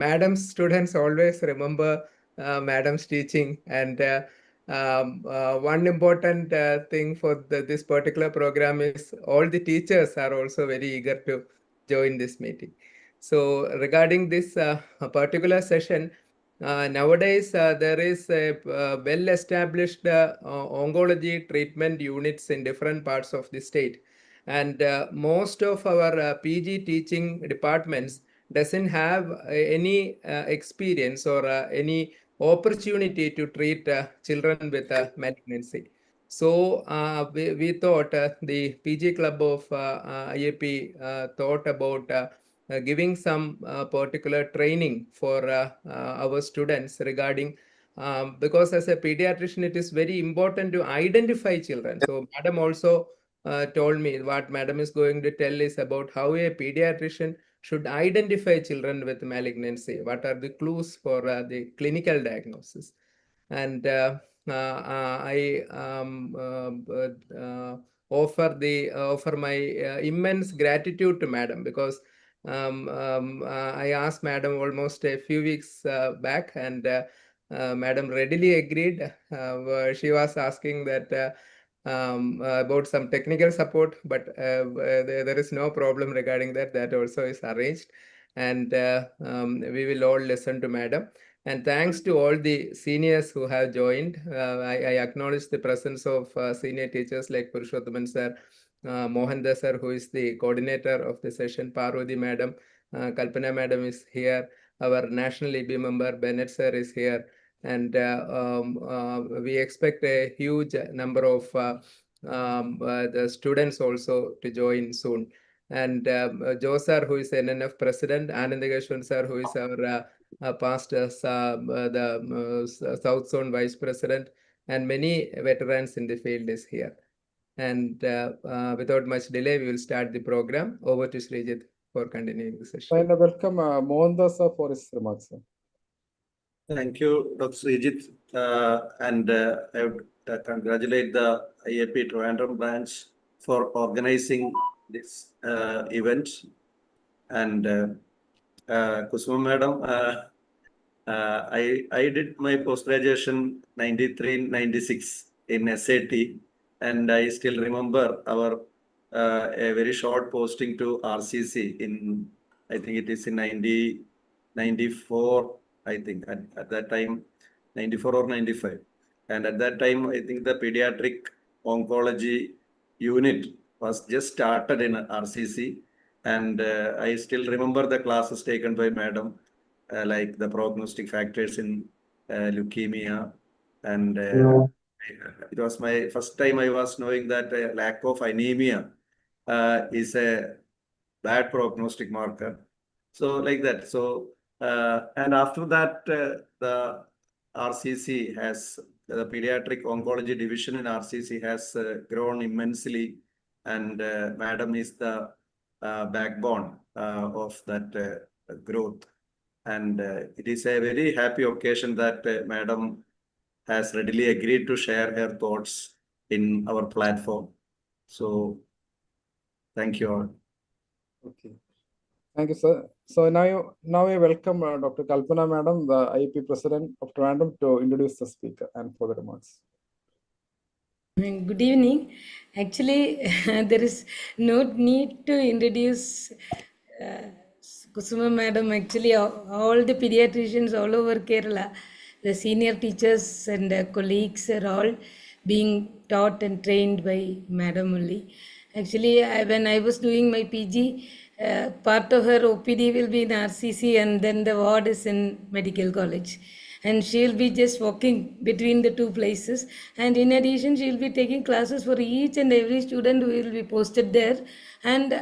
Madam's students always remember Madam's teaching, and one important thing for this particular program is all the teachers are also very eager to join this meeting. So regarding this particular session, nowadays there is a well-established oncology treatment units in different parts of the state, and most of our PG teaching departments doesn't have any experience or any opportunity to treat children with malignancy. So we thought the PG Club of IAP thought about giving some particular training for our students regarding because as a pediatrician, it is very important to identify children. So Madam also told me what Madam is going to tell is about how a pediatrician should identify children with malignancy. What are the clues for the clinical diagnosis? And I offer my immense gratitude to Madam, because I asked Madam almost a few weeks back, and Madam readily agreed. She was asking that about some technical support, but there is no problem regarding that. That also is arranged, and we will all listen to Madam. And thanks to all the seniors who have joined. I acknowledge the presence of senior teachers like Purushothaman sir, Mohandas sir, who is the coordinator of the session, Parvati Madam, Kalpana Madam is here, our national EB member Bennett sir is here, and we expect a huge number of the students also to join soon. And Joe sir, who is NNF president, Anandageshwan sir, who is our past the South Zone vice president, and many veterans in the field is here. And without much delay, we will start the program. Over to Srijit for continuing the session. I welcome Mohandas sir for his remarks, sir. Thank you, Dr. Srijit, and I would congratulate the IAP Trivandrum branch for organizing this event. And Kusuma Madam, I did my post-graduation 93-96 in SAT, and I still remember our a very short posting to RCC in, I think it is in 94, I think at that time, 94 or 95. And at that time, I think the pediatric oncology unit was just started in RCC. And I still remember the classes taken by Madam, like the prognostic factors in leukemia. And it was my first time I was knowing that lack of anemia is a bad prognostic marker. So like that. So, and after that, the RCC has, the pediatric oncology division in RCC has grown immensely. And Madam is the backbone of that growth. And it is a very happy occasion that Madam has readily agreed to share her thoughts in our platform. So thank you all. Okay. Thank you, sir. So now I welcome Dr. Kalpana Madam, the IAP President of Trivandrum, to introduce the speaker and further remarks. Good evening. Actually, there is no need to introduce Kusuma Madam. Actually, all the pediatricians all over Kerala, the senior teachers and colleagues are all being taught and trained by Madam only. Actually, when I was doing my PG, part of her OPD will be in RCC, and then the ward is in medical college. And she'll be just walking between the two places. And in addition, she'll be taking classes for each and every student who will be posted there. And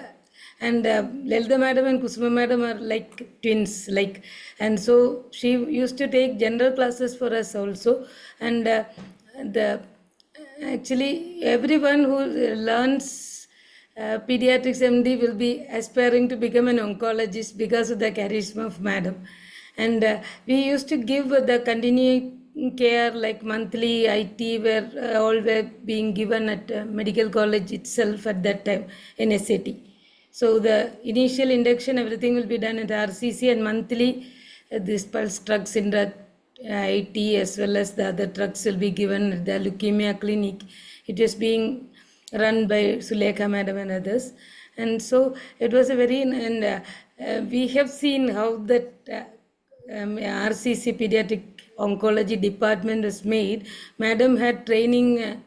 Lelda Madam and Kusuma Madam are like twins, and so she used to take general classes for us also. And actually everyone who learns pediatrics MD will be aspiring to become an oncologist because of the charisma of Madam. And we used to give the continuing care like monthly IT, where all were being given at medical college itself at that time in SAT. So the initial induction, everything will be done at RCC, and monthly these pulse drugs in the IT as well as the other drugs will be given at the leukemia clinic. It is being run by Sulekha madam and others. And so it was a very, and we have seen how that RCC pediatric oncology department was made. Madam had training,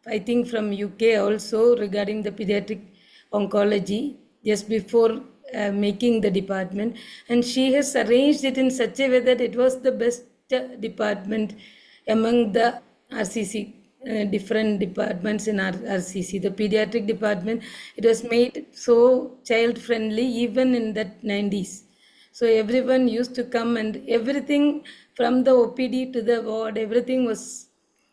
I think from UK also regarding the pediatric oncology just before making the department, and she has arranged it in such a way that it was the best department among the RCC. Different departments in our RCC, the pediatric department, it was made so child friendly even in that 90s. So everyone used to come, and everything from the OPD to the ward, everything was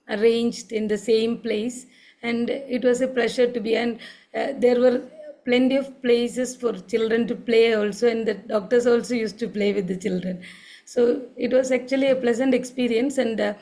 arranged in the same place, and it was a pleasure to be. And there were plenty of places for children to play also, and the doctors also used to play with the children. So it was actually a pleasant experience, and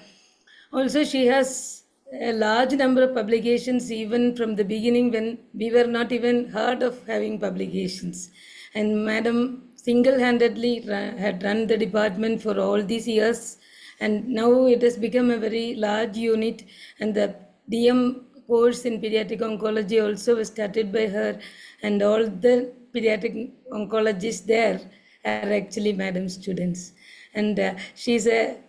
also she has a large number of publications even from the beginning when we were not even heard of having publications. And madam single-handedly had run the department for all these years, and now it has become a very large unit, and the DM course in pediatric oncology also was started by her, and all the pediatric oncologists there are actually madam students. And she's a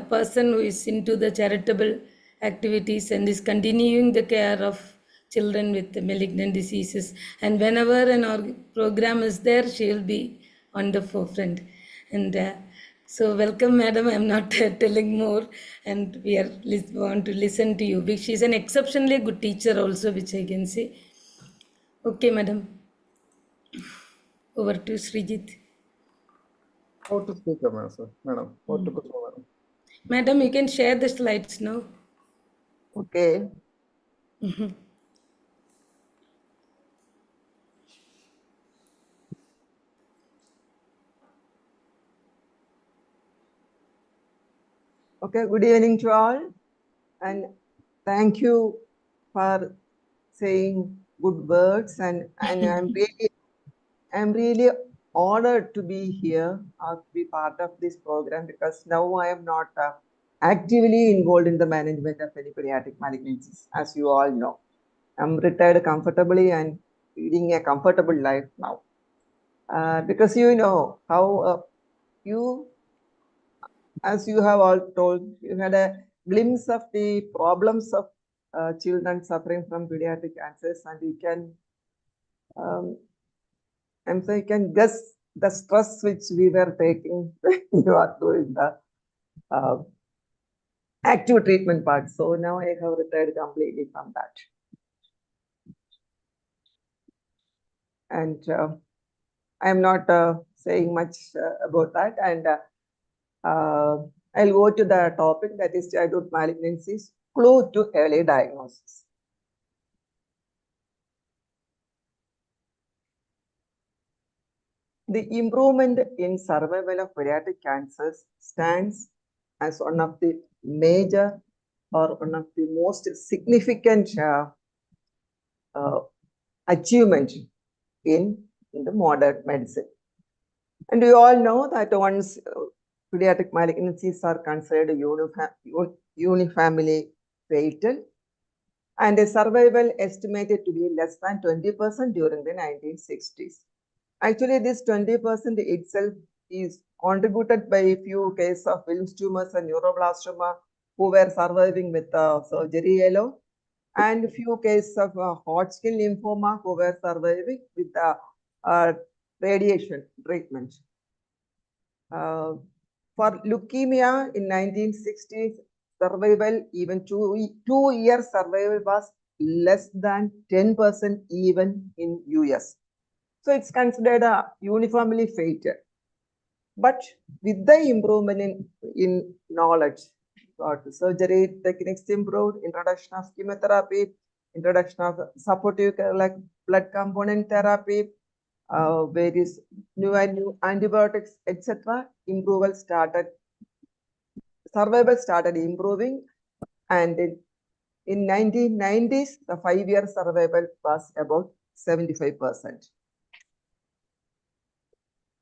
person who is into the charitable activities and is continuing the care of children with malignant diseases. And whenever program is there, she will be on the forefront. And so welcome, madam. I'm not telling more, and we are want to listen to you. She's an exceptionally good teacher also, which I can say. Okay, madam. Over to Srijit. How to speak, madam, sir? Madam, how to go, madam? Madam, you can share the slides now. Okay. Okay, good evening to all, and thank you for saying good words, and I'm really honored to be here or to be part of this program, because now I am not actively involved in the management of any pediatric malignancies, as you all know. I'm retired comfortably and leading a comfortable life now, because you know how as you have all told, you had a glimpse of the problems of children suffering from pediatric cancers, and you can, I'm sorry, you can guess the stress which we were taking when you are doing the active treatment part. So now I have retired completely from that. And I'm not saying much about that. And I'll go to the topic, that is childhood malignancies, clue to early diagnosis. The improvement in survival of pediatric cancers stands as one of the major or one of the most significant achievement in the modern medicine. And we all know that once pediatric malignancies are considered unifamily fatal, and a survival estimated to be less than 20% during the 1960s. Actually, this 20% itself is contributed by a few cases of Wilms tumors and neuroblastoma who were surviving with surgery alone, and a few cases of Hodgkin lymphoma who were surviving with radiation treatment. For leukemia in 1960s, survival, even two year survival was less than 10% even in US. So it's considered a uniformly fatal. But with the improvement in knowledge, surgery techniques improved, introduction of chemotherapy, introduction of supportive care like blood component therapy, various new antibiotics, etc. Survival started improving, and in 1990s, the 5-year survival was about 75%.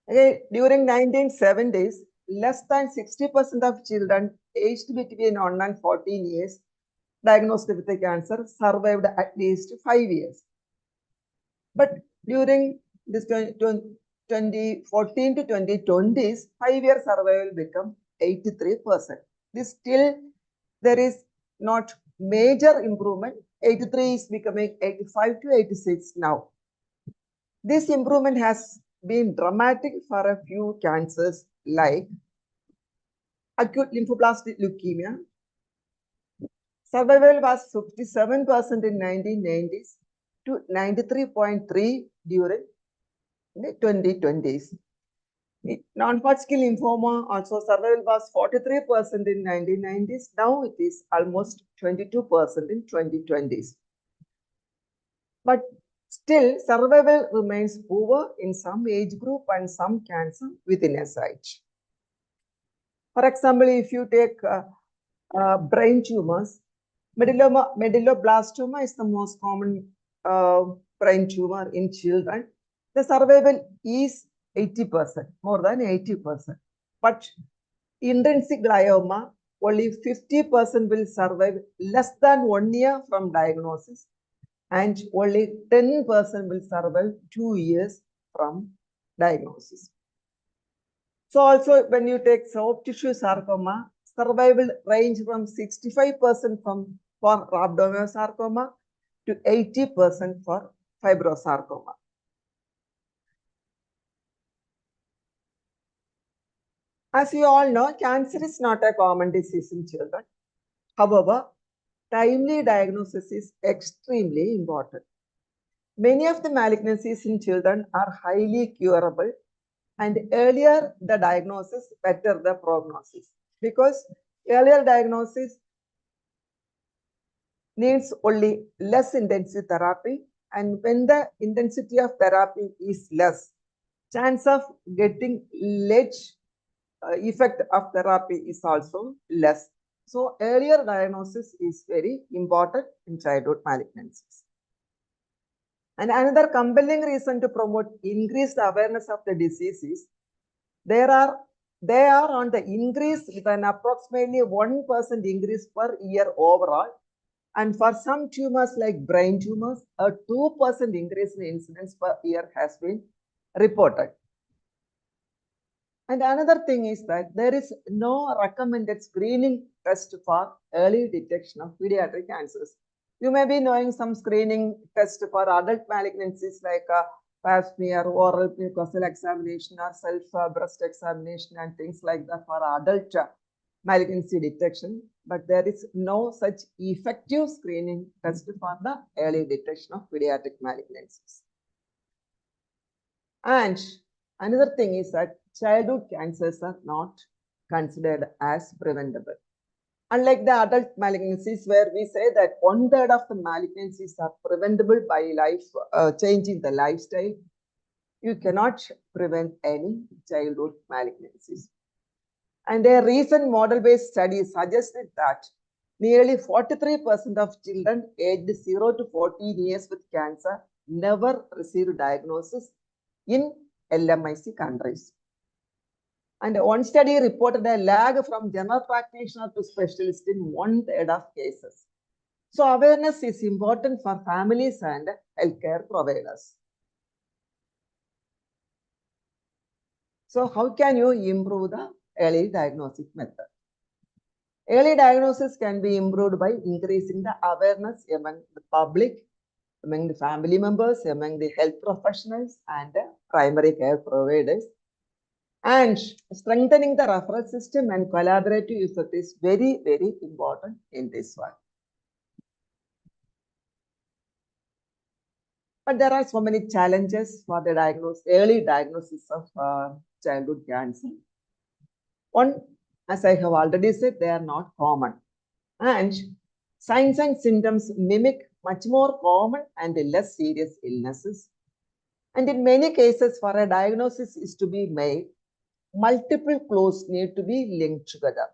Okay, during 1970s, less than 60% of children aged between 1 and 14 years diagnosed with the cancer survived at least 5 years. But during this 2014 to 2020s, 5-year survival become 83%. This still there is not major improvement. 83 is becoming 85 to 86 now. This improvement has been dramatic for a few cancers like acute lymphoblastic leukemia. Survival was 57% in 1990s to 93.3 during the 2020s. Non-Hodgkin lymphoma also survival was 43% in 1990s. Now it is almost 22% in 2020s. But still, survival remains poor in some age group and some cancer within a site. For example, if you take brain tumors, medulloblastoma is the most common brain tumor in children. The survival is 80%, more than 80%. But intrinsic glioma, only 50% will survive less than 1 year from diagnosis, and only 10% will survive 2 years from diagnosis. So also when you take soft tissue sarcoma, survival range from 65% for abdominal sarcoma to 80% for fibrosarcoma. As you all know, cancer is not a common disease in children. However, timely diagnosis is extremely important. Many of the malignancies in children are highly curable, and earlier the diagnosis, better the prognosis. Because earlier diagnosis needs only less intensive therapy, and when the intensity of therapy is less, chance of getting late effect of therapy is also less. So earlier diagnosis is very important in childhood malignancies. And another compelling reason to promote increased awareness of the disease is they are on the increase with an approximately 1% increase per year overall. And for some tumors like brain tumors, a 2% increase in incidence per year has been reported. And another thing is that there is no recommended screening test for early detection of pediatric cancers. You may be knowing some screening test for adult malignancies like pap smear, oral mucosal examination, or self-breast examination, and things like that for adult malignancy detection. But there is no such effective screening test for the early detection of pediatric malignancies. And another thing is that childhood cancers are not considered as preventable. Unlike the adult malignancies, where we say that 1/3 of the malignancies are preventable by changing the lifestyle, you cannot prevent any childhood malignancies. And a recent model-based study suggested that nearly 43% of children aged 0 to 14 years with cancer never received diagnosis in LMIC countries. And one study reported a lag from general practitioner to specialist in 1/3 of cases. So awareness is important for families and healthcare providers. So how can you improve the early diagnostic method? Early diagnosis can be improved by increasing the awareness among the public, among the family members, among the health professionals and primary care providers. And strengthening the referral system and collaborative effort is very, very important in this one. But there are so many challenges for the early diagnosis of childhood cancer. One, as I have already said, they are not common. And signs and symptoms mimic much more common and less serious illnesses. And in many cases, for a diagnosis is to be made, multiple clues need to be linked together.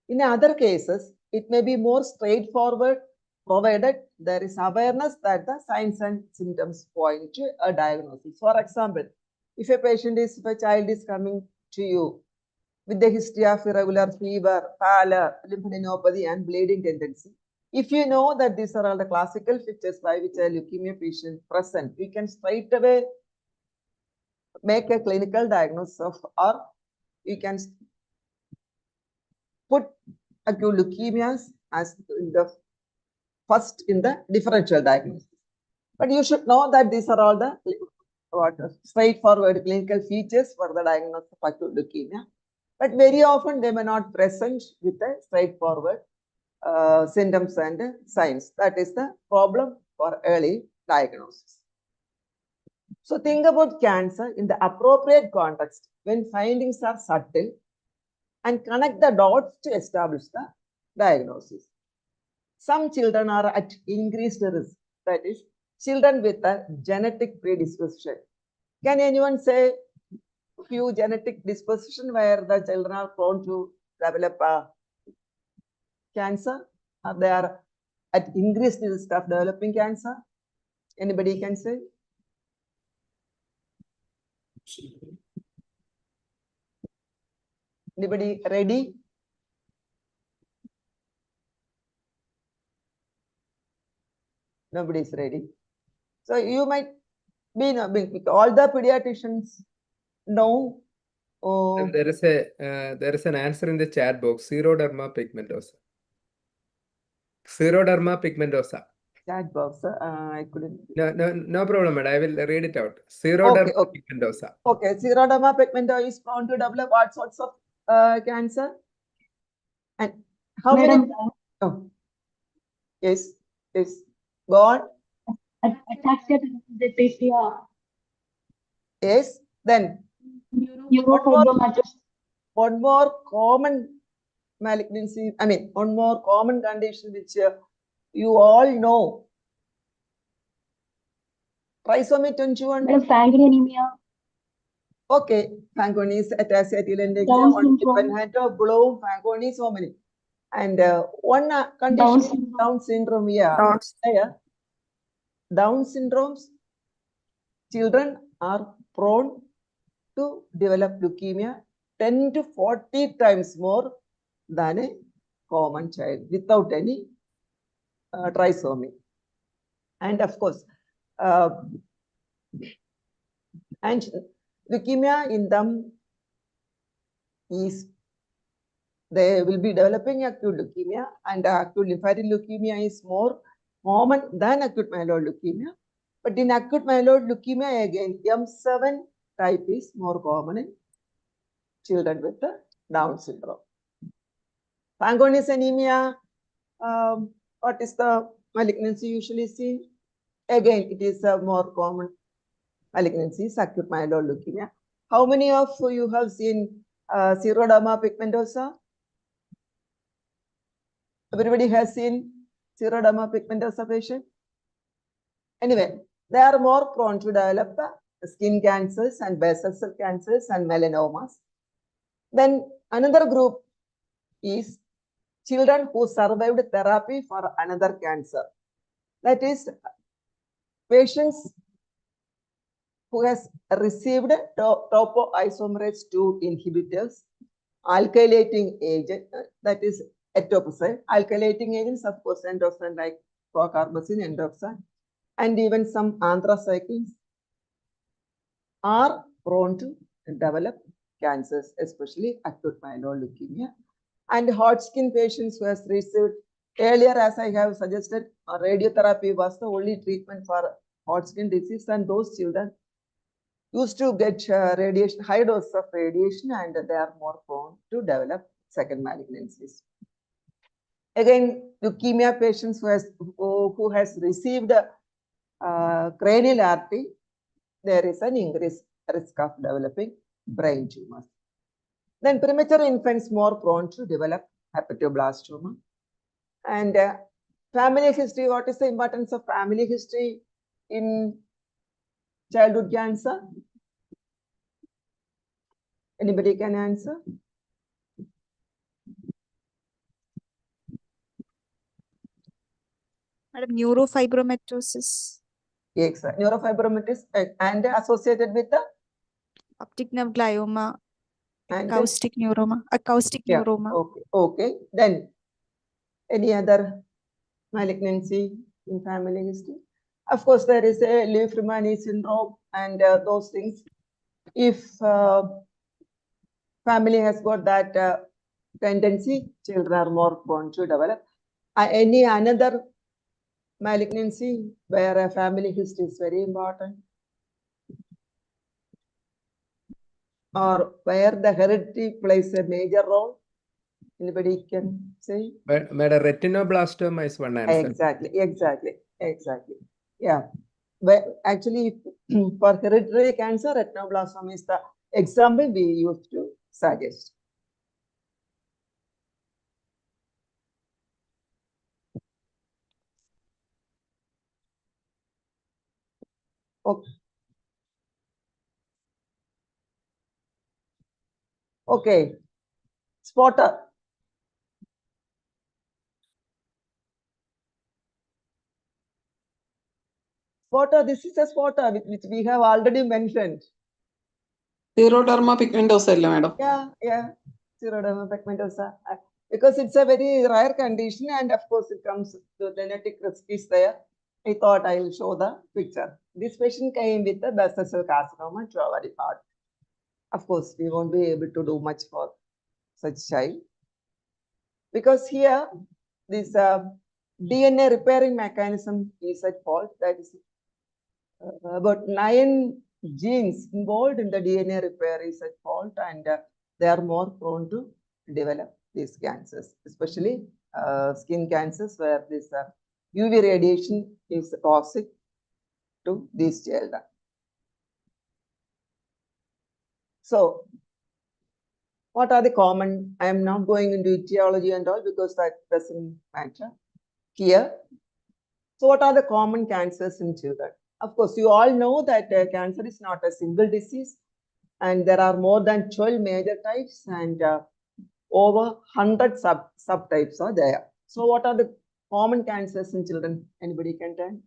In other cases, it may be more straightforward, provided there is awareness that the signs and symptoms point to a diagnosis. For example, if a child is coming to you with the history of irregular fever, pallor, lymphadenopathy, and bleeding tendency, if you know that these are all the classical features by which a leukemia patient present, we can straight away make a clinical diagnosis of, or you can put acute leukemias as in the first in the differential diagnosis. But you should know that these are all the straightforward clinical features for the diagnosis of acute leukemia. But very often they may not present with a straightforward symptoms and signs. That is the problem for early diagnosis. So think about cancer in the appropriate context when findings are subtle and connect the dots to establish the diagnosis. Some children are at increased risk, that is, children with a genetic predisposition. Can anyone say few genetic disposition where the children are prone to develop cancer, or they are at increased risk of developing cancer? Anybody can say? Anybody ready? Nobody is ready. So you might be all the pediatricians know. There is an answer in the chat box. Xeroderma pigmentosa. Xeroderma pigmentosa. Chat box. I couldn't. No problem, madam. I will read it out. Xeroderma pigmentosa. Okay, xeroderma pigmentosa is prone to develop what sorts of cancer? And how many? Oh, yes, yes. Go on. Ataxia telangiectasia. Yes. Then one more common malignancy. I mean, one more common condition which you all know. Trisomy 21. Fanconi anemia. Okay, Fanconi is ataxia telangiectasia. Down One syndrome. Bloom, Fanconi, so many. And one condition, Down syndrome. Yeah. Down syndromes, children are prone to develop leukemia 10 to 40 times more than a common child without any trisomy. And of course, and leukemia in them is, they will be developing acute leukemia, and acute lymphatic leukemia is more common than acute myeloid leukemia. But in acute myeloid leukemia, again, M7 type is more common in children with the Down syndrome. Fanconi's anemia, what is the malignancy usually seen? Again, it is a more common malignancy, acute myeloid leukemia. How many of you have seen xeroderma pigmentosa? Everybody has seen xeroderma pigmentosa patient? Anyway, they are more prone to develop skin cancers and basal cell cancers and melanomas. Then another group is children who survived therapy for another cancer. That is, patients who has received topoisomerase 2 inhibitors, alkylating agent, that is etoposide, alkylating agents, of course, endoxin like procarbazine, endoxin, and even some anthracyclines are prone to develop cancers, especially acute myeloid leukemia. And Hodgkin patients who has received earlier, as I have suggested, radiotherapy was the only treatment for Hodgkin disease, and those children used to get radiation, high dose of radiation, and they are more prone to develop second malignancies. Again, leukemia patients who has received cranial artery, there is an increased risk of developing brain tumors. Then premature infants more prone to develop hepatoblastoma. And family history, what is the importance of family history in childhood cancer? Anybody can answer? Madam, neurofibromatosis. Yes, neurofibromatosis and associated with the optic nerve glioma, And acoustic yeah, neuroma. okay. Then any other malignancy in family history? Of course, there is a Leigh-Ferrari syndrome and those things. If family has got that tendency, children are more prone to develop. Any another malignancy where a family history is very important? Or where the heredity plays a major role? Anybody can say? Madam, retinoblastoma is one answer. Exactly. Yeah. But actually, for hereditary cancer, retinoblastoma is the example we used to suggest. Okay. Spotter. Spotter, this is a spotter which we have already mentioned. Xeroderma pigmentosa, madam. Yeah. Xeroderma pigmentosa. Because it's a very rare condition and of course it comes to genetic risk is there. I thought I will show the picture. This patient came with a basal cell carcinoma to our heart. Of course, we won't be able to do much for such child. Because here, this DNA repairing mechanism is at fault. That is about 9 genes involved in the DNA repair is at fault and they are more prone to develop these cancers, especially skin cancers where this UV radiation is toxic to these children. So, what are the common? I am not going into etiology and all because that doesn't matter here. So, what are the common cancers in children? Of course, you all know that cancer is not a single disease and there are more than 12 major types and over 100 subtypes are there. So, what are the common cancers in children? Anybody can tell?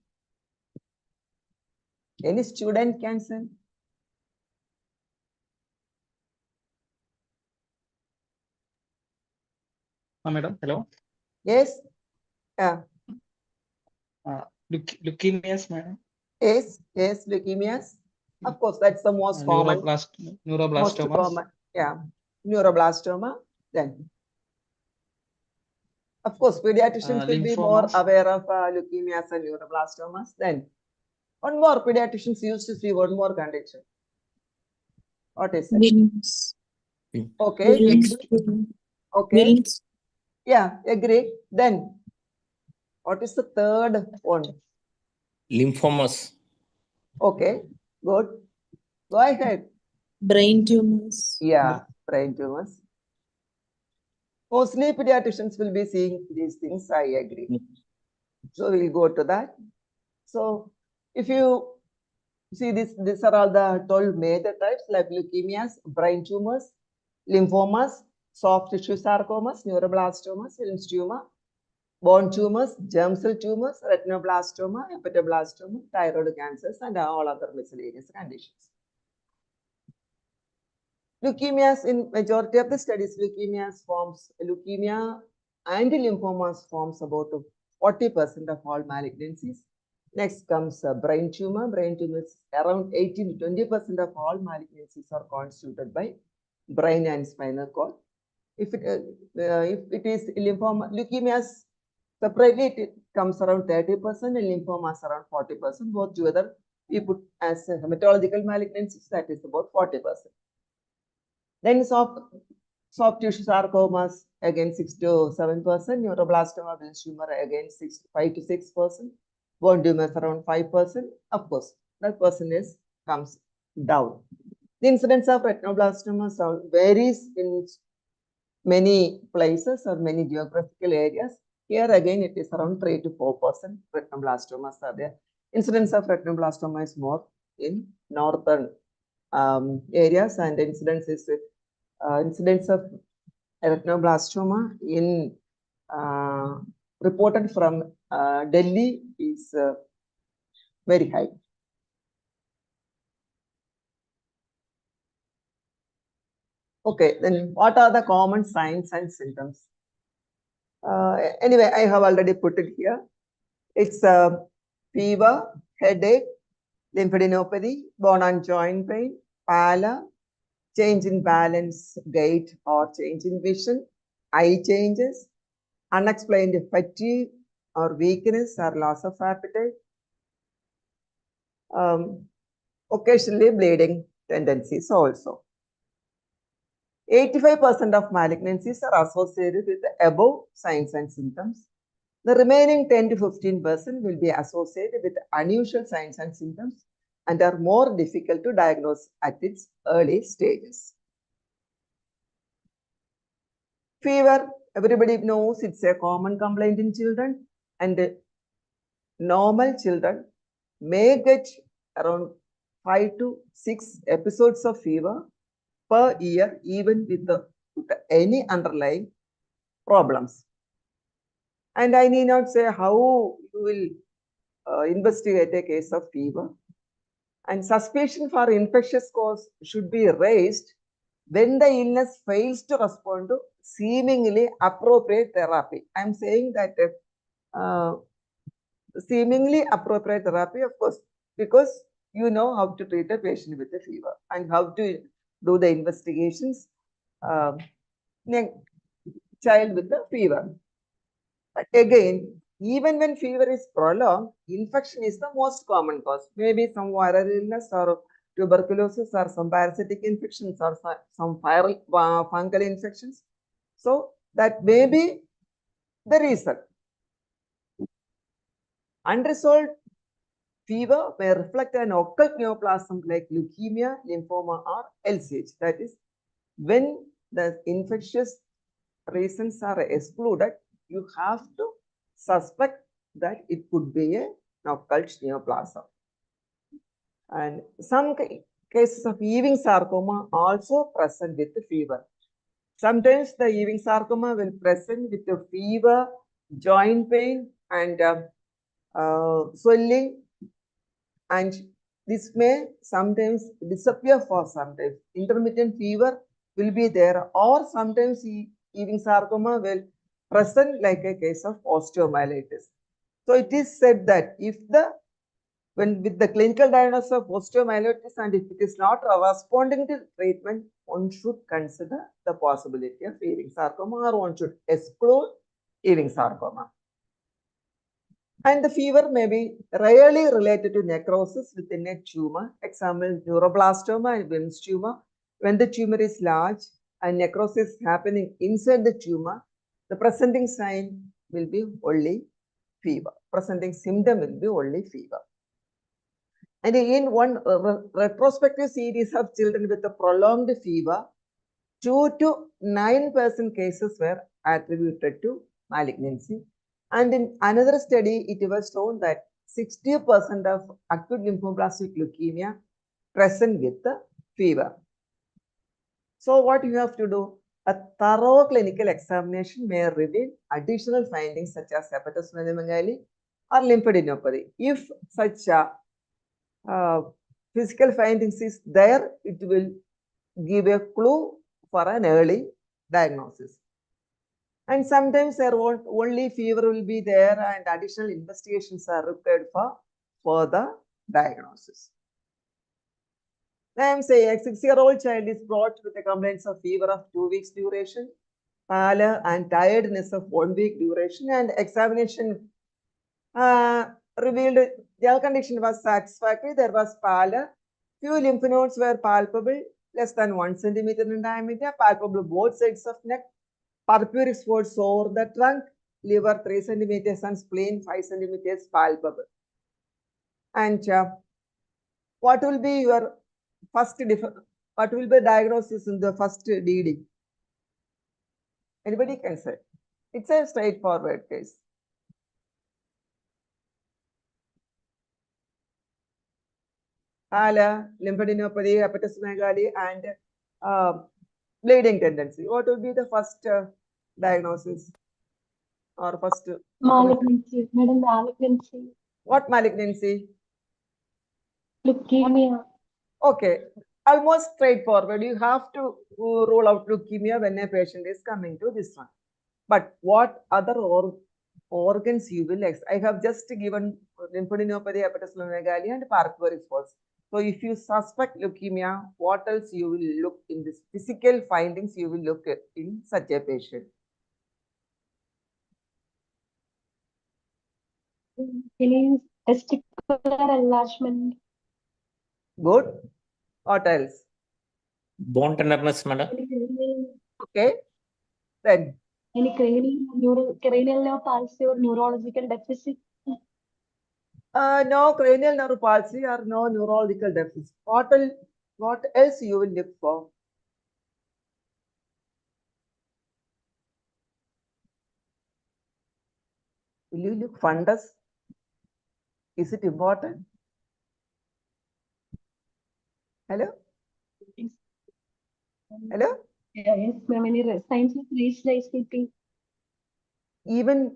Any student cancer? Madam, hello. Yes. Leukemias, madam. Yes, leukemias. Of course, that's the most common. Neuroblastomas. Most common, yeah. Neuroblastoma. Then, of course, pediatricians will be more aware of leukemias and neuroblastomas. Then, one more, pediatricians used to see one more condition. What is it? Veins. Okay. Veins. Okay. Veins. Yeah, agree. Then, what is the third one? Lymphomas. Okay, good. Go ahead. Brain tumors. Yeah, brain tumors. Mostly pediatricians will be seeing these things, I agree. So we'll go to that. So if you see this, these are all the 12 major types like leukemias, brain tumors, lymphomas, soft tissue sarcomas, neuroblastomas, Wilms tumor, bone tumors, germ cell tumors, retinoblastoma, hepatoblastoma, thyroid cancers, and all other miscellaneous conditions. Leukemias, in majority of the studies, leukemia and lymphomas forms about 40% of all malignancies. Next comes brain tumor. Brain tumors, around 18 to 20% of all malignancies are constituted by brain and spinal cord. If it is lymphoma, leukemias separately, it comes around 30% and lymphomas around 40%. Both together, we put as hematological malignancies, that is about 40%. Then soft tissue sarcomas again 6 to 7%, neuroblastoma, Wilms tumor again 5 to 6%, bone tumors around 5%. Of course, that percentage comes down. The incidence of retinoblastoma varies in many places or many geographical areas. Here again, it is around 3 to 4% retinoblastomas are there. Incidence of retinoblastoma is more in northern areas, and incidence of retinoblastoma in reported from Delhi is very high. Okay, then what are the common signs and symptoms? Anyway, I have already put it here. It's fever, headache, lymphadenopathy, bone and joint pain, pallor, change in balance, gait, or change in vision, eye changes, unexplained fatigue or weakness or loss of appetite, occasionally bleeding tendencies also. 85% of malignancies are associated with the above signs and symptoms. The remaining 10 to 15% will be associated with unusual signs and symptoms and are more difficult to diagnose at its early stages. Fever, everybody knows it's a common complaint in children, and normal children may get around 5 to 6 episodes of fever per year, even with any underlying problems. And I need not say how you will investigate a case of fever. And suspicion for infectious cause should be raised when the illness fails to respond to seemingly appropriate therapy. I am saying that seemingly appropriate therapy, of course, because you know how to treat a patient with a fever and how to do the investigations in a child with a fever. But again, even when fever is prolonged, infection is the most common cause. Maybe some viral illness or tuberculosis or some parasitic infections or some viral fungal infections. So that may be the reason. Unresolved fever may reflect an occult neoplasm like leukemia, lymphoma, or LCH. That is, when the infectious reasons are excluded, you have to suspect that it could be an occult neoplasm. And some cases of Ewing sarcoma also present with the fever. Sometimes the Ewing sarcoma will present with the fever, joint pain, and swelling, and this may sometimes disappear for some time. Intermittent fever will be there, or sometimes Ewing sarcoma will present like a case of osteomyelitis. So it is said that if when with the clinical diagnosis of osteomyelitis and if it is not responding to treatment, one should consider the possibility of Ewing sarcoma, or one should exclude Ewing sarcoma. And the fever may be rarely related to necrosis within a tumor. Example, neuroblastoma and Wilms tumor. When the tumor is large and necrosis happening inside the tumor, the presenting sign will be only fever. Presenting symptom will be only fever. And in one retrospective series of children with a prolonged fever, 2 to 9% cases were attributed to malignancy. And in another study, it was shown that 60% of acute lymphoblastic leukemia present with the fever. So what you have to do? A thorough clinical examination may reveal additional findings such as hepatosplenomegaly or lymphadenopathy. If such physical findings is there, it will give a clue for an early diagnosis. And sometimes there won't only fever will be there, and additional investigations are required for further diagnosis. I am saying a 6-year-old child is brought with a complaints of fever of 2 weeks duration, pallor and tiredness of 1 week duration, and examination revealed their condition was satisfactory. There was pallor, few lymph nodes were palpable, less than 1 centimeter in diameter, palpable both sides of neck, purpuric spots over the trunk, liver 3 centimeters and spleen 5 centimeters palpable. And what will be your what will be diagnosis in the first DD? Anybody can say. It's a straightforward case. Pallor, lymphadenopathy, hepatosplenomegaly, and bleeding tendency. What will be the first diagnosis or first? Malignancy, madam, malignancy. What malignancy? Leukemia. Okay, almost straightforward. You have to rule out leukemia when a patient is coming to this one. But what other organs you will I have just given lymphadenopathy, hepatosplenomegaly, and Parkinson faults. So if you suspect leukemia, what else you will look in this physical findings you will look at in such a patient? Any testicular enlargement? Good. What else? Bone tenderness, madam. Okay. Then Any cranial nerve palsy or neurological deficit? no cranial nerve palsy or no neurological deficit. What else you will look for? Will you look fundus? Is it important? Hello? Hello? Yes, ma'am. Any signs of raised ICP? Even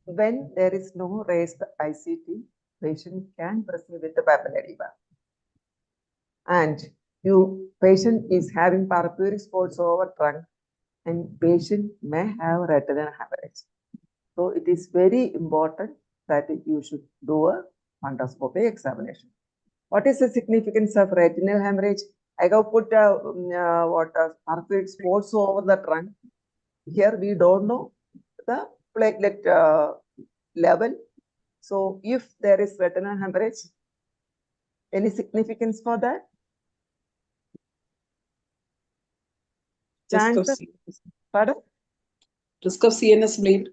when there is no raised ICT, patient can proceed with the papilledema. And patient is having purpuric spots over trunk, and patient may have retinal hemorrhage. So it is very important that you should do a fundoscopy examination. What is the significance of retinal hemorrhage? I have put purpuric spots over the trunk. Here we don't know the platelet level. So if there is retinal hemorrhage, any significance for that? Chances? Pardon? Risk of CNS bleed.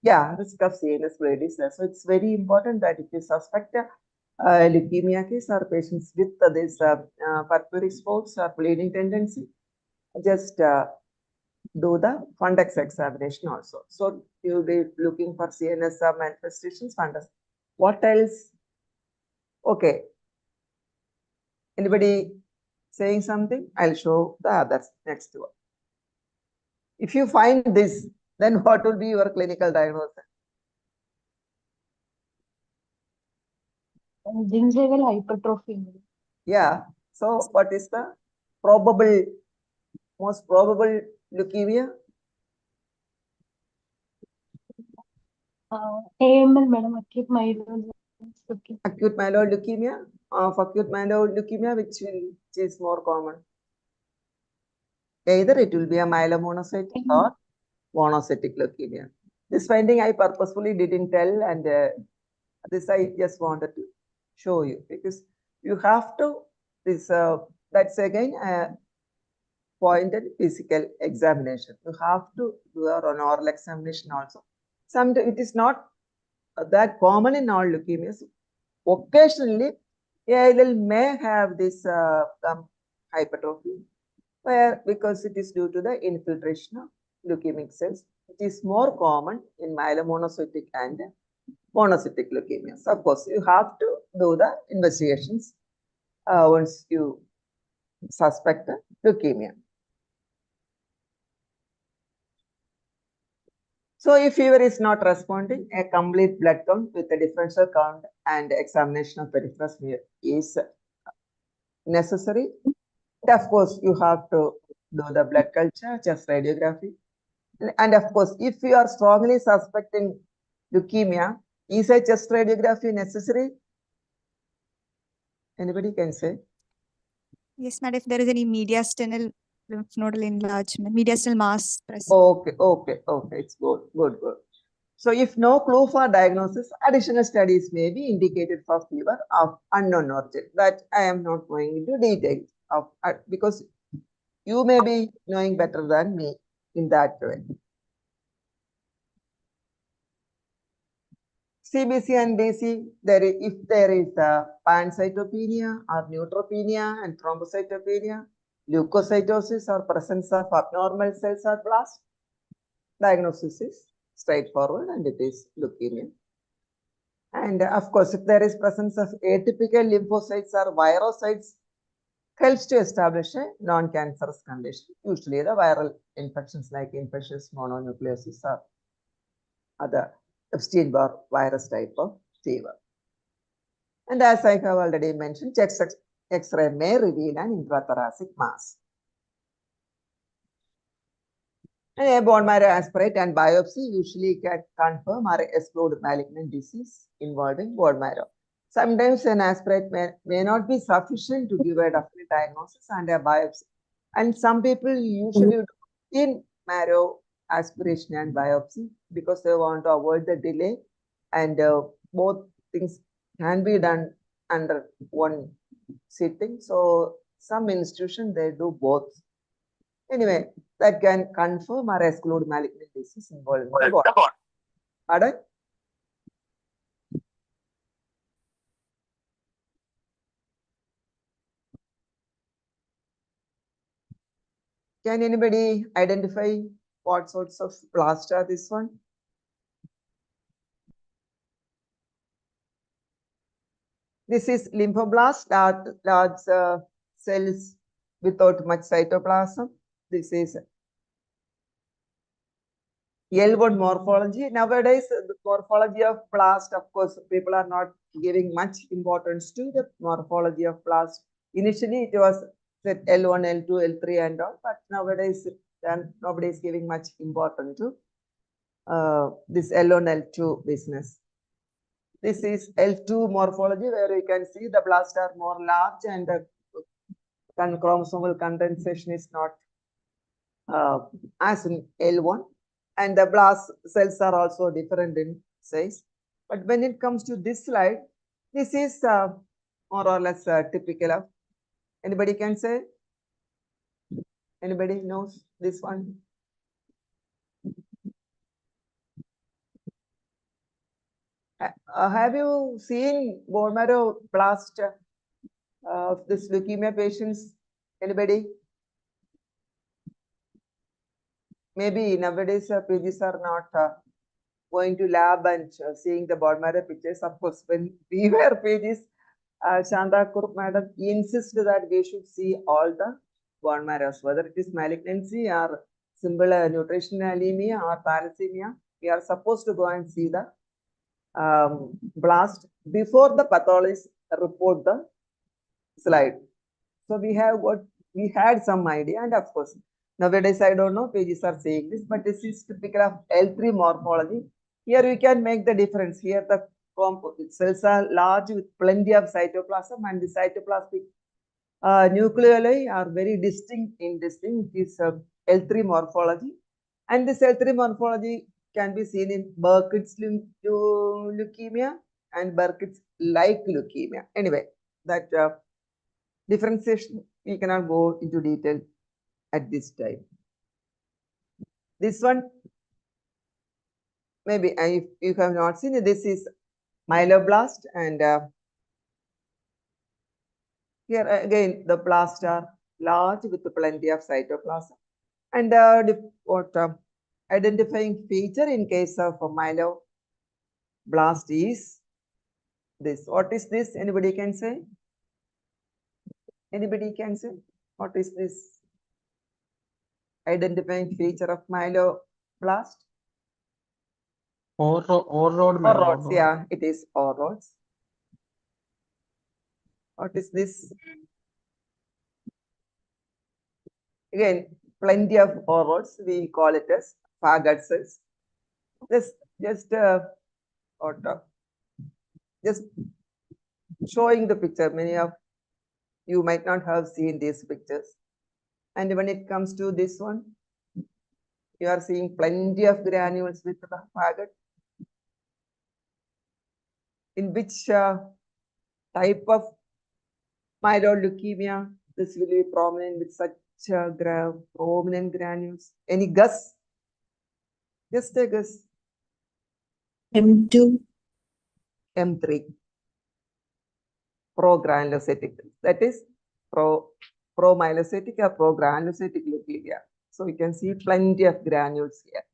Yeah, risk of CNS bleed is there. So it's very important that if you suspect a leukemia case or patients with this purpuric spots or bleeding tendency, just do the fundus examination also. So you'll be looking for CNS manifestations, fundus. What else? Okay. Anybody saying something? I'll show the others next one. If you find this, then what will be your clinical diagnosis? Gingival hypertrophy. Yeah. So what is the most probable leukemia? AML, madam, acute myeloid. Acute myeloid leukemia. Of acute myeloid leukemia, which is more common? Either it will be a myelomonocytic or monocytic leukemia. This finding I purposefully didn't tell, and this I just wanted to show you because you have to that's again a pointed physical examination. You have to do an oral examination also. Sometimes it is not that common in all leukemias. Occasionally, ALL may have this hypertrophy, because it is due to the infiltration of leukemic cells. It is more common in myelomonocytic and monocytic leukemias. Of course, you have to do the investigations once you suspect leukemia. So if fever is not responding, a complete blood count with a differential count and examination of peripheral smear is necessary. And of course, you have to do the blood culture, chest radiography. And of course, if you are strongly suspecting leukemia, is a chest radiography necessary? Anybody can say? Yes, madam. If there is any mediastinal lymph nodal enlargement, mediastinal mass present. Okay. It's good. So if no clue for diagnosis, additional studies may be indicated for fever of unknown origin. That I am not going into details of because you may be knowing better than me in that way. CBC and BC, if there is pancytopenia or neutropenia and thrombocytopenia, leukocytosis or presence of abnormal cells or blasts, diagnosis is straightforward and it is leukemia. And of course, if there is presence of atypical lymphocytes or virocytes, helps to establish a non-cancerous condition. Usually the viral infections like infectious mononucleosis or other Epstein-Barr virus type of fever. And as I have already mentioned, chest X-ray may reveal an intrathoracic mass. And a bone marrow aspirate and biopsy usually can confirm or exclude malignant disease involving bone marrow. Sometimes an aspirate may not be sufficient to give a definite diagnosis and a biopsy. And some people usually do in marrow aspiration and biopsy because they want to avoid the delay, and both things can be done under one sitting. So some institution they do both. Anyway, that can confirm or exclude malignant disease involving the body. Pardon? Can anybody identify what sorts of blast are this one? This is lymphoblast, large cells without much cytoplasm. This is L1 morphology. Nowadays, the morphology of blast, of course, people are not giving much importance to the morphology of blast. Initially, it was said L1, L2, L3 and all, but nowadays, nobody is giving much importance to this L1, L2 business. This is L2 morphology, where you can see the blasts are more large and the chromosomal condensation is not as in L1. And the blast cells are also different in size. But when it comes to this slide, this is more or less typical of, anybody can say? Anybody knows this one? Have you seen bone marrow blast of this leukemia patients? Anybody? Maybe nowadays PGs are not going to lab and seeing the bone marrow pictures. Of course, when we were PGs, Shanta Kurup madam insisted that we should see all the bone marrows, whether it is malignancy or simple nutritional anemia or thalassemia. We are supposed to go and see the blast before the pathologist report the slide. So we had some idea, and of course, nowadays I don't know pages are saying this, but this is typical of L3 morphology. Here we can make the difference. Here the cells are large with plenty of cytoplasm, and the cytoplasmic nucleoli are very distinct in this thing. It is L3 morphology, and this L3 morphology can be seen in Burkitt's leukemia and Burkitt's-like leukemia. Anyway, that differentiation we cannot go into detail at this time. This one, maybe if you have not seen it, this is myeloblast, and here again the blasts are large with plenty of cytoplasm. And identifying feature in case of myeloblast is this. What is this? Anybody can say? Anybody can say? What is this identifying feature of myeloblast? Or road, Or rods, yeah, it is or rods. What is this? Again, plenty of or rods. We call it as faggot cells. Just showing the picture. Many of you might not have seen these pictures. And when it comes to this one, you are seeing plenty of granules with the faggot. In which type of myeloid leukemia this will be prominent with such prominent granules? Any guess? Just a guess. M2. M3. Progranulocytic. That is promyelocytic or progranulocytic leukemia. So you can see plenty of granules here.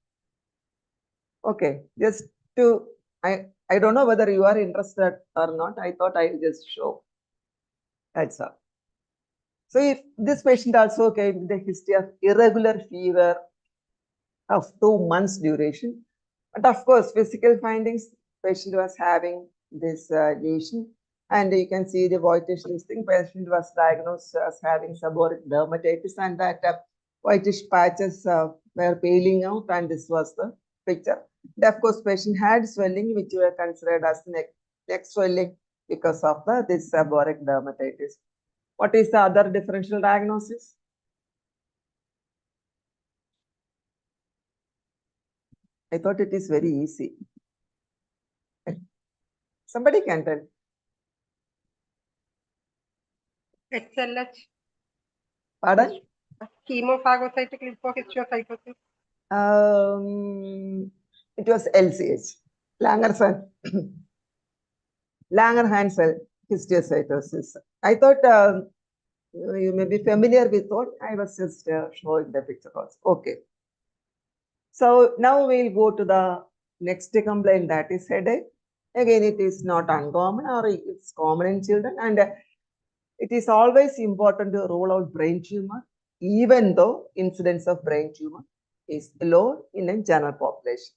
Okay, just to I don't know whether you are interested or not. I thought I'll just show. That's all. So if this patient also came with a history of irregular fever of 2 months duration, but of course physical findings, patient was having this lesion, And you can see the whitish listing. Patient was diagnosed as having seborrheic dermatitis, and that whitish patches were peeling out, and this was the picture. And of course, patient had swelling, which were considered as neck swelling because of this seborrheic dermatitis. What is the other differential diagnosis? I thought it is very easy. Somebody can tell. XLH. Pardon? Hemophagocytic lymphohistiocytosis. It was LCH. Langerhans cell histiocytosis. I thought you may be familiar with what I was just showing the picture also. Okay. So now we'll go to the next complaint, that is headache. Again, it is not uncommon, or it's common in children, and it is always important to rule out brain tumor, even though incidence of brain tumor is low in a general population.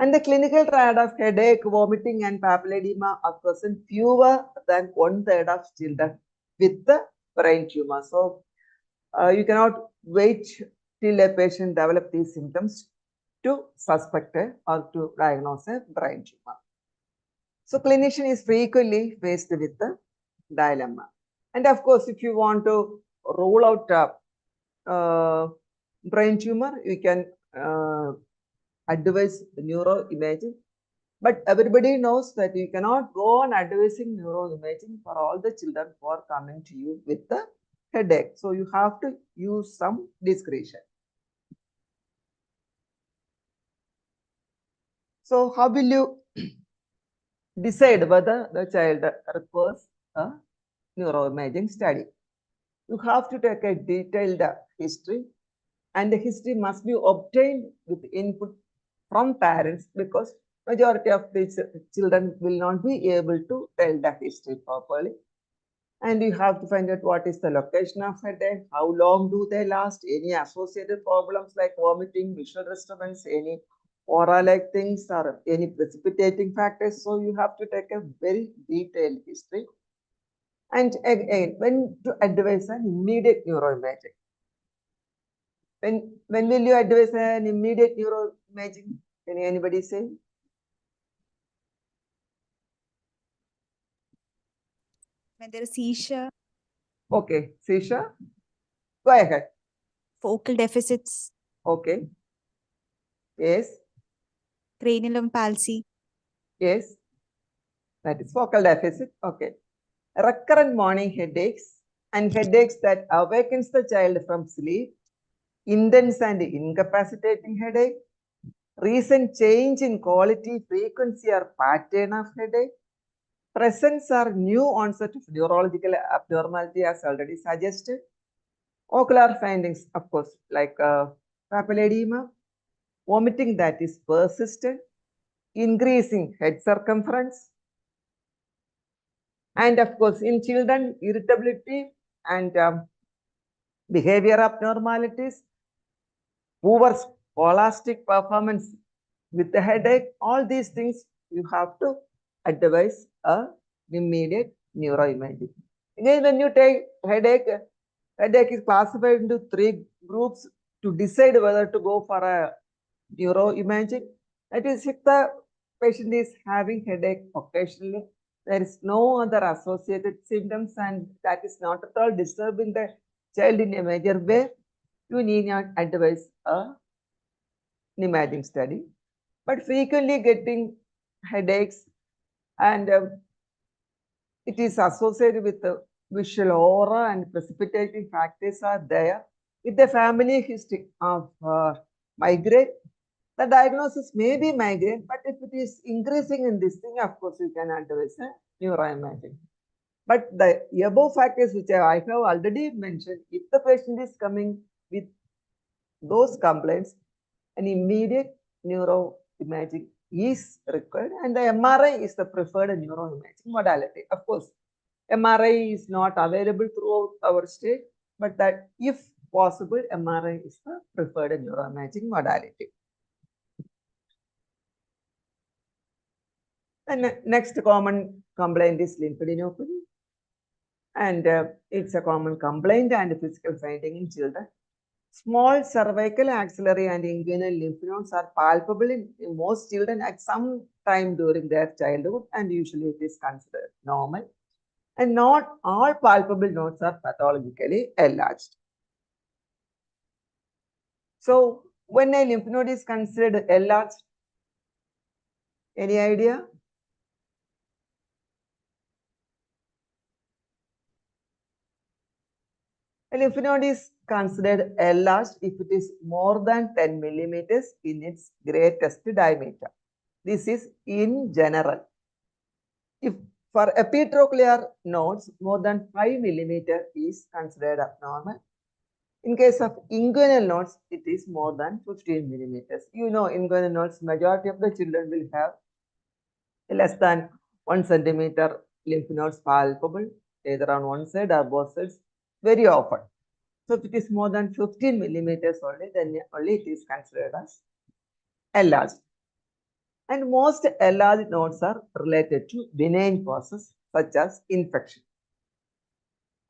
And the clinical triad of headache, vomiting, and papilledema occurs in fewer than 1/3 of children with the brain tumor. So you cannot wait till a patient develops these symptoms to suspect or to diagnose a brain tumor. So clinician is frequently faced with the dilemma. And of course, if you want to rule out brain tumor, you can advise neuroimaging. But everybody knows that you cannot go on advising neuroimaging for all the children who are coming to you with the headache. So you have to use some discretion. So how will you decide whether the child requires a neuroimaging study? You have to take a detailed history, and the history must be obtained with input from parents, because majority of these children will not be able to tell the history properly. And you have to find out what is the location of headache, how long do they last, any associated problems like vomiting, visual disturbance, any aura-like things, or any precipitating factors. So you have to take a very detailed history. And again, when to advise an immediate neuroimaging? When will you advise an immediate neuroimaging? Can anybody say? When there is seizure. Okay, seizure. Go ahead. Focal deficits. Okay. Yes. Cranial palsy. Yes. That is focal deficit. Okay. Recurrent morning headaches and headaches that awakens the child from sleep, intense and incapacitating headache, recent change in quality, frequency, or pattern of headache, presence or new onset of neurological abnormality as already suggested, ocular findings, of course, like papilledema, vomiting that is persistent, increasing head circumference, and of course, in children, irritability and behavior abnormalities, poor scholastic performance with the headache, all these things you have to advise a immediate neuroimaging. Again, when you take headache is classified into 3 groups to decide whether to go for a neuroimaging. That is, if the patient is having headache occasionally, there is no other associated symptoms, and that is not at all disturbing the child in a major way, you need not advise an imaging study. But frequently getting headaches and it is associated with the visual aura and precipitating factors are there. With the family history of migraine, the diagnosis may be migraine, but if it is increasing in this thing, of course, you can advise a neuroimaging. But the above factors which I have already mentioned, if the patient is coming with those complaints, an immediate neuroimaging is required, and the MRI is the preferred neuroimaging modality. Of course, MRI is not available throughout our state, but that if possible, MRI is the preferred neuroimaging modality. And next common complaint is lymphadenopathy, and it's a common complaint and physical finding in children. Small cervical, axillary, and inguinal lymph nodes are palpable in most children at some time during their childhood, and usually it is considered normal. And not all palpable nodes are pathologically enlarged. So, when a lymph node is considered enlarged, any idea? A lymph node is considered enlarged if it is more than 10 millimeters in its greatest diameter. This is in general. If for epitrochlear nodes, more than 5 millimeter is considered abnormal. In case of inguinal nodes, it is more than 15 millimeters. You know, inguinal nodes, majority of the children will have less than 1 centimeter lymph nodes palpable, either on one side or both sides, very often. So if it is more than 15 millimeters only, then only it is considered as enlarged. And most enlarged nodes are related to benign causes such as infection.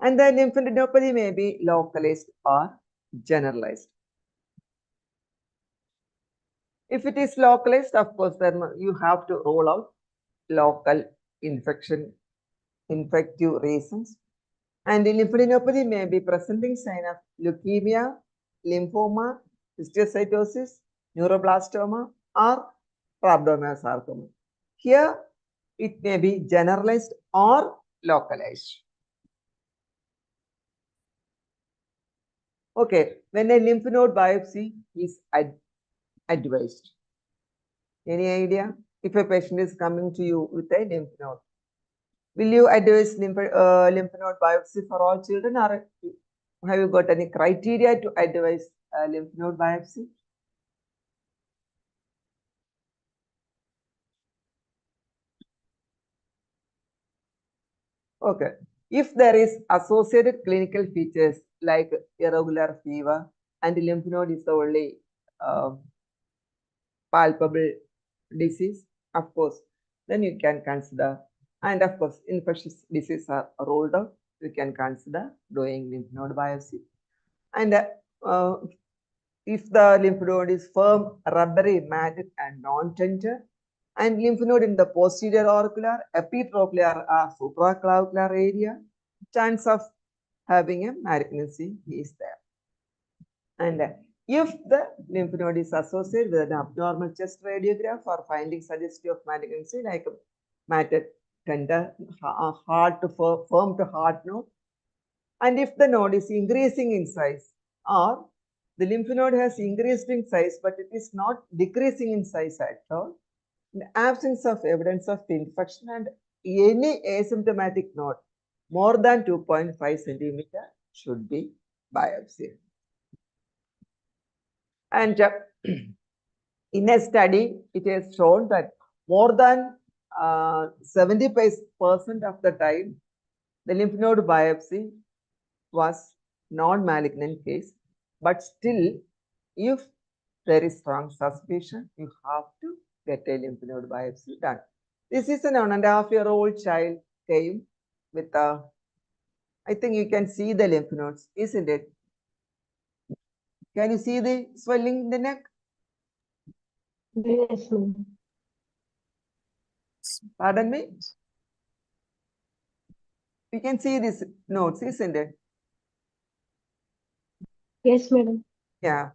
And the lymphadenopathy may be localized or generalized. If it is localized, of course, then you have to rule out local infection, infective reasons. And lymphadenopathy may be presenting sign of leukemia, lymphoma, histiocytosis, neuroblastoma, or rhabdomyosarcoma. Here, it may be generalized or localized. Okay, when a lymph node biopsy is advised. Any idea? If a patient is coming to you with a lymph node, will you advise lymph node biopsy for all children, or have you got any criteria to advise lymph node biopsy? Okay. If there is associated clinical features like irregular fever and lymph node is the only palpable disease, of course, then you can consider, and of course, infectious diseases are ruled out, you can consider doing lymph node biopsy. And if the lymph node is firm, rubbery, matted, and non-tender, and lymph node in the posterior auricular, epitrochlear, or supraclavicular area, chance of having a malignancy is there. And if the lymph node is associated with an abnormal chest radiograph or finding suggestive of malignancy like matted, tender, hard to firm to hard node, and if the node is increasing in size, or the lymph node has increased in size but it is not decreasing in size at all, in the absence of evidence of infection and any asymptomatic node more than 2.5 centimeter should be biopsied. And in a study, it has shown that more than 75% of the time, the lymph node biopsy was non-malignant case, but still, if there is strong suspicion, you have to get a lymph node biopsy done. This is an 1.5-year-old child came with a, I think you can see the lymph nodes, isn't it? Can you see the swelling in the neck? Yes, ma'am. Pardon me? We can see these nodes, isn't it? Yes, madam. Yeah.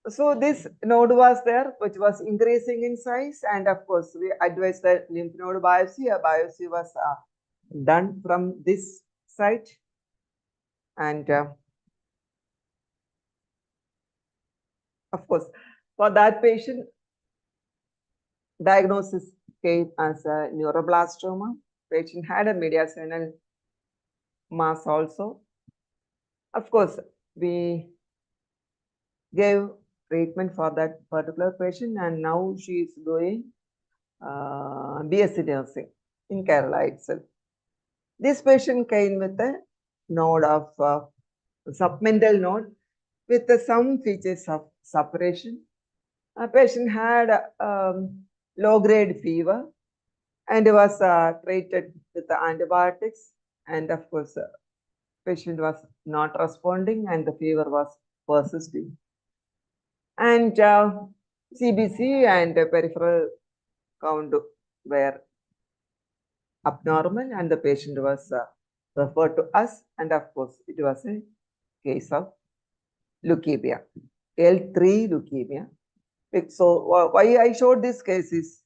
So this node was there, which was increasing in size, and of course, we advised the lymph node biopsy. A biopsy was done from this site, and of course, for that patient, diagnosis came as a neuroblastoma. Patient had a mediastinal mass also. Of course, we gave treatment for that particular patient, and now she is doing BSc nursing in Kerala itself. This patient came with a node of submental node with some features of suppression. A patient had low-grade fever, and was treated with the antibiotics, and of course, patient was not responding and the fever was persisting. And CBC and peripheral count were abnormal and the patient was referred to us, and of course, it was a case of leukemia, L3 leukemia. So why I showed this case is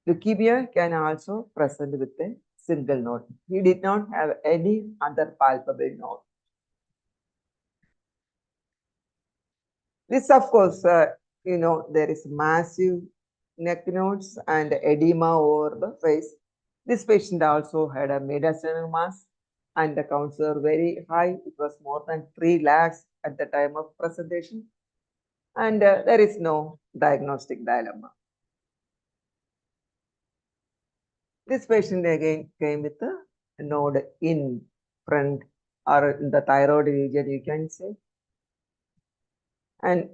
leukemia can also present with a single node. He did not have any other palpable node. This, of course, there is massive neck nodes and edema over the face. This patient also had a mediastinal mass and the counts were very high. It was more than 3 lakhs at the time of presentation. And there is no diagnostic dilemma. This patient again came with a node in front or in the thyroid region, you can say. And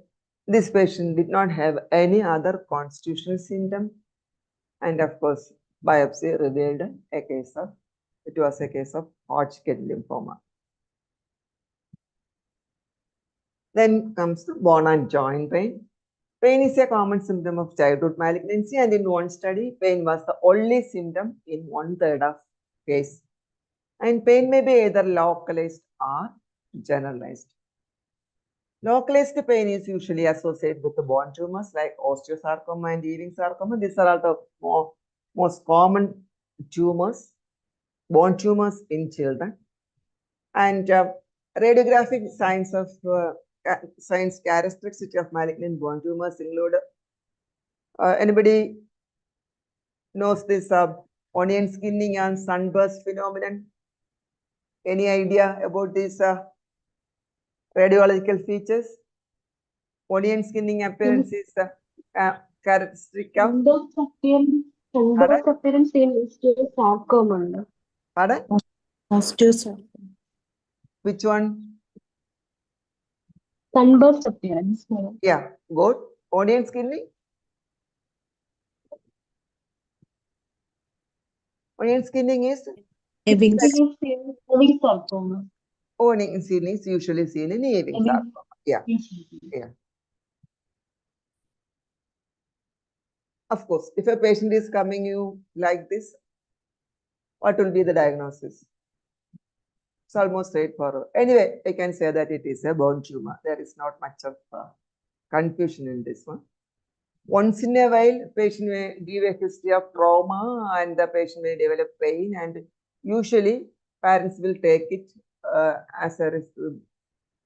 this patient did not have any other constitutional symptom. And of course, biopsy revealed it was a case of Hodgkin lymphoma. Then comes the bone and joint pain. Pain is a common symptom of childhood malignancy, and in one study, pain was the only symptom in 1/3 of case. And pain may be either localized or generalized. Localized pain is usually associated with the bone tumors like osteosarcoma and Ewing sarcoma. These are all the most common tumors, bone tumors in children. And radiographic signs characteristic of malignant bone tumors include anybody knows this onion skinning and sunburst phenomenon? Any idea about these radiological features? Onion skinning appearance is characteristic of sunburst appearance in osteosarcoma. Pardon? Osteosarcoma. Which one? Sunburst appearance. Yeah, good. Onion skinning? Onion skinning is? Ewing sarcoma. Onion skinning is usually seen in Ewing sarcoma. Yeah. Yeah. Of course, if a patient is coming you like this, what will be the diagnosis? It's almost straightforward. Anyway, I can say that it is a bone tumor. There is not much of confusion in this one. Once in a while, patient may give a history of trauma and the patient may develop pain, and usually parents will take it as a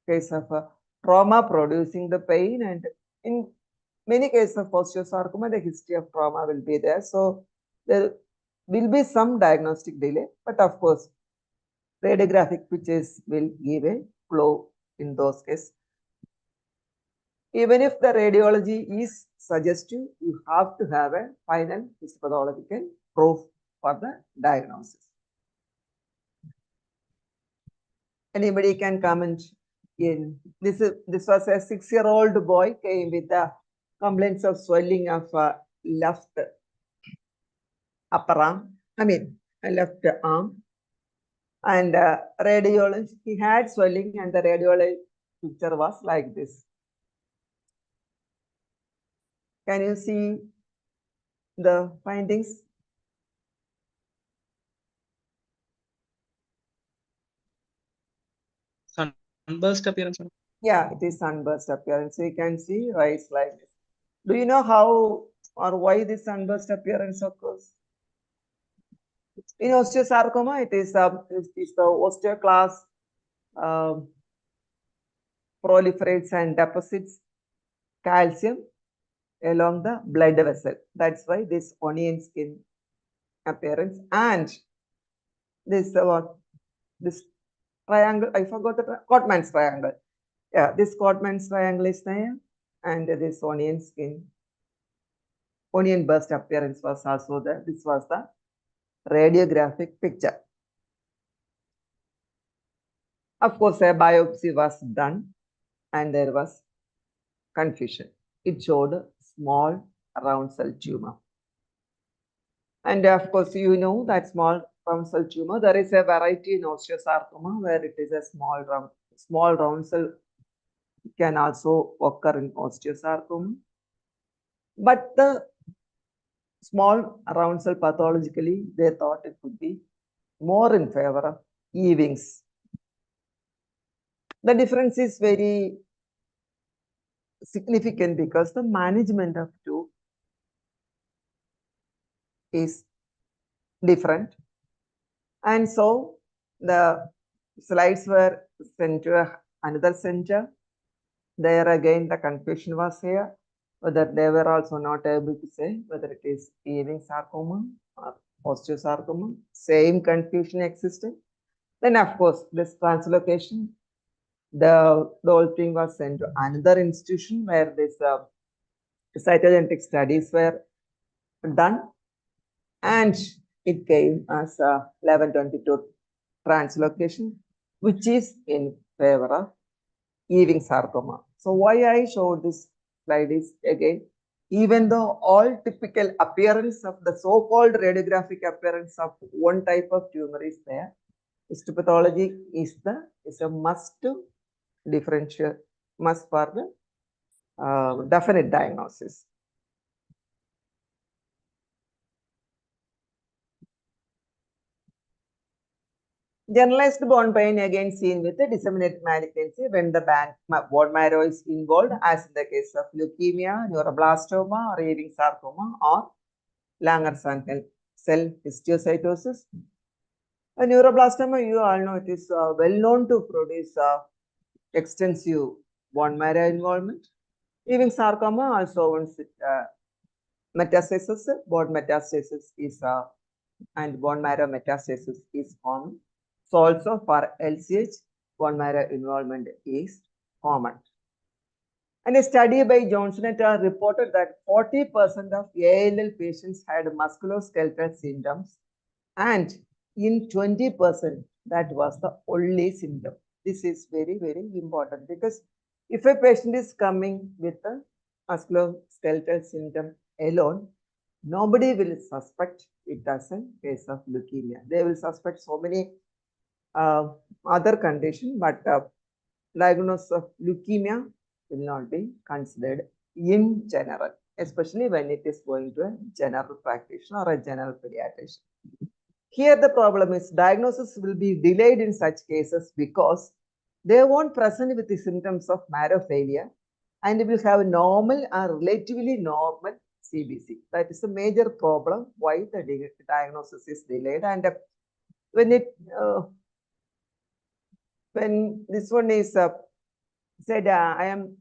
case of trauma producing the pain, and in many cases of osteosarcoma, the history of trauma will be there. So there will be some diagnostic delay, but of course, radiographic pictures will give a clue in those cases. Even if the radiology is suggestive, you have to have a final histopathological proof for the diagnosis. Anybody can comment in this. This was a 6-year-old boy came with the complaints of swelling of left upper arm. Left arm. And radiology, he had swelling, and the radiology picture was like this. Can you see the findings? Sunburst appearance. Yeah, it is sunburst appearance. So you can see rise like this. Do you know how or why this sunburst appearance occurs? In osteosarcoma, it is the osteoclast proliferates and deposits calcium along the blood vessel. That's why this onion skin appearance, and this this triangle, I forgot the Cotman's triangle. Yeah, this Cotman's triangle is there, and this onion skin, onion burst appearance was also there. This was the radiographic picture. Of course, a biopsy was done and there was confusion. It showed a small round cell tumor. And of course, you know that small round cell tumor, there is a variety in osteosarcoma where it is a small round cell can also occur in osteosarcoma. But the small round cell pathologically, they thought it could be more in favor of Ewing's. The difference is very significant because the management of two is different. And so the slides were sent to another center. There again, the confusion was here, whether they were also not able to say whether it is Ewing sarcoma or osteosarcoma. Same confusion existed. Then, of course, this translocation, the whole thing was sent to another institution where this cytogenetic studies were done, and it came as 1122 translocation, which is in favor of Ewing sarcoma. So why I showed this slide is, again, even though all typical appearance of the so-called radiographic appearance of one type of tumor is there, histopathology is a must to differentiate, must for the definite diagnosis. Generalized bone pain again seen with the disseminated malignancy when the bone marrow is involved, as in the case of leukemia, neuroblastoma, or Ewing sarcoma, or Langerhans cell histiocytosis. A neuroblastoma, you all know, it is well known to produce extensive bone marrow involvement. Ewing sarcoma also once metastasis, bone metastasis is and bone marrow metastasis is common. So also for LCH, bone marrow involvement is common. And a study by Johnson et al. Reported that 40% of ALL patients had musculoskeletal symptoms, and in 20%, that was the only symptom. This is very, very important because if a patient is coming with a musculoskeletal symptom alone, nobody will suspect it as a case of leukemia. They will suspect so many other conditions, but diagnosis of leukemia will not be considered in general, especially when it is going to a general practitioner or a general pediatrician. Here the problem is diagnosis will be delayed in such cases because they won't present with the symptoms of marrow failure and will have normal or relatively normal CBC. That is a major problem why the diagnosis is delayed. And when this one is said, I am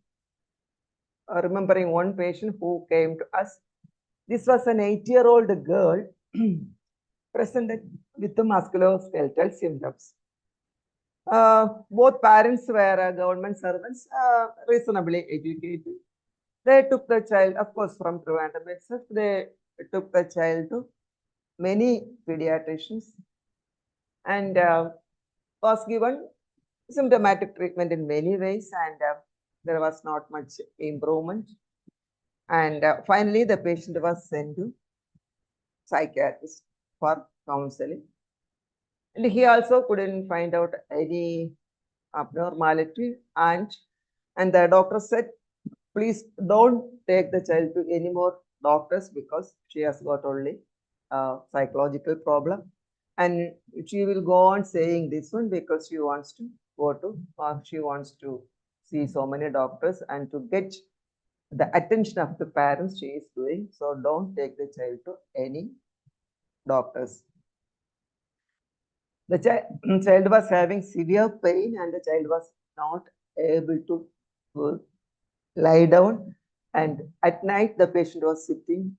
remembering one patient who came to us. This was an 8-year-old girl presented with the musculoskeletal symptoms. Both parents were government servants, reasonably educated. They took the child, of course, from Thiruvananthapuram itself. They took the child to many pediatricians and was given symptomatic treatment in many ways, and there was not much improvement. And finally, the patient was sent to psychiatrist for counseling. And he also couldn't find out any abnormality, and the doctor said, please don't take the child to any more doctors because she has got only a psychological problem, and she will go on saying this one because she wants to go to, or she wants to see so many doctors and to get the attention of the parents she is doing. So don't take the child to any doctors. The child was having severe pain and the child was not able to lie down, and at night the patient was sitting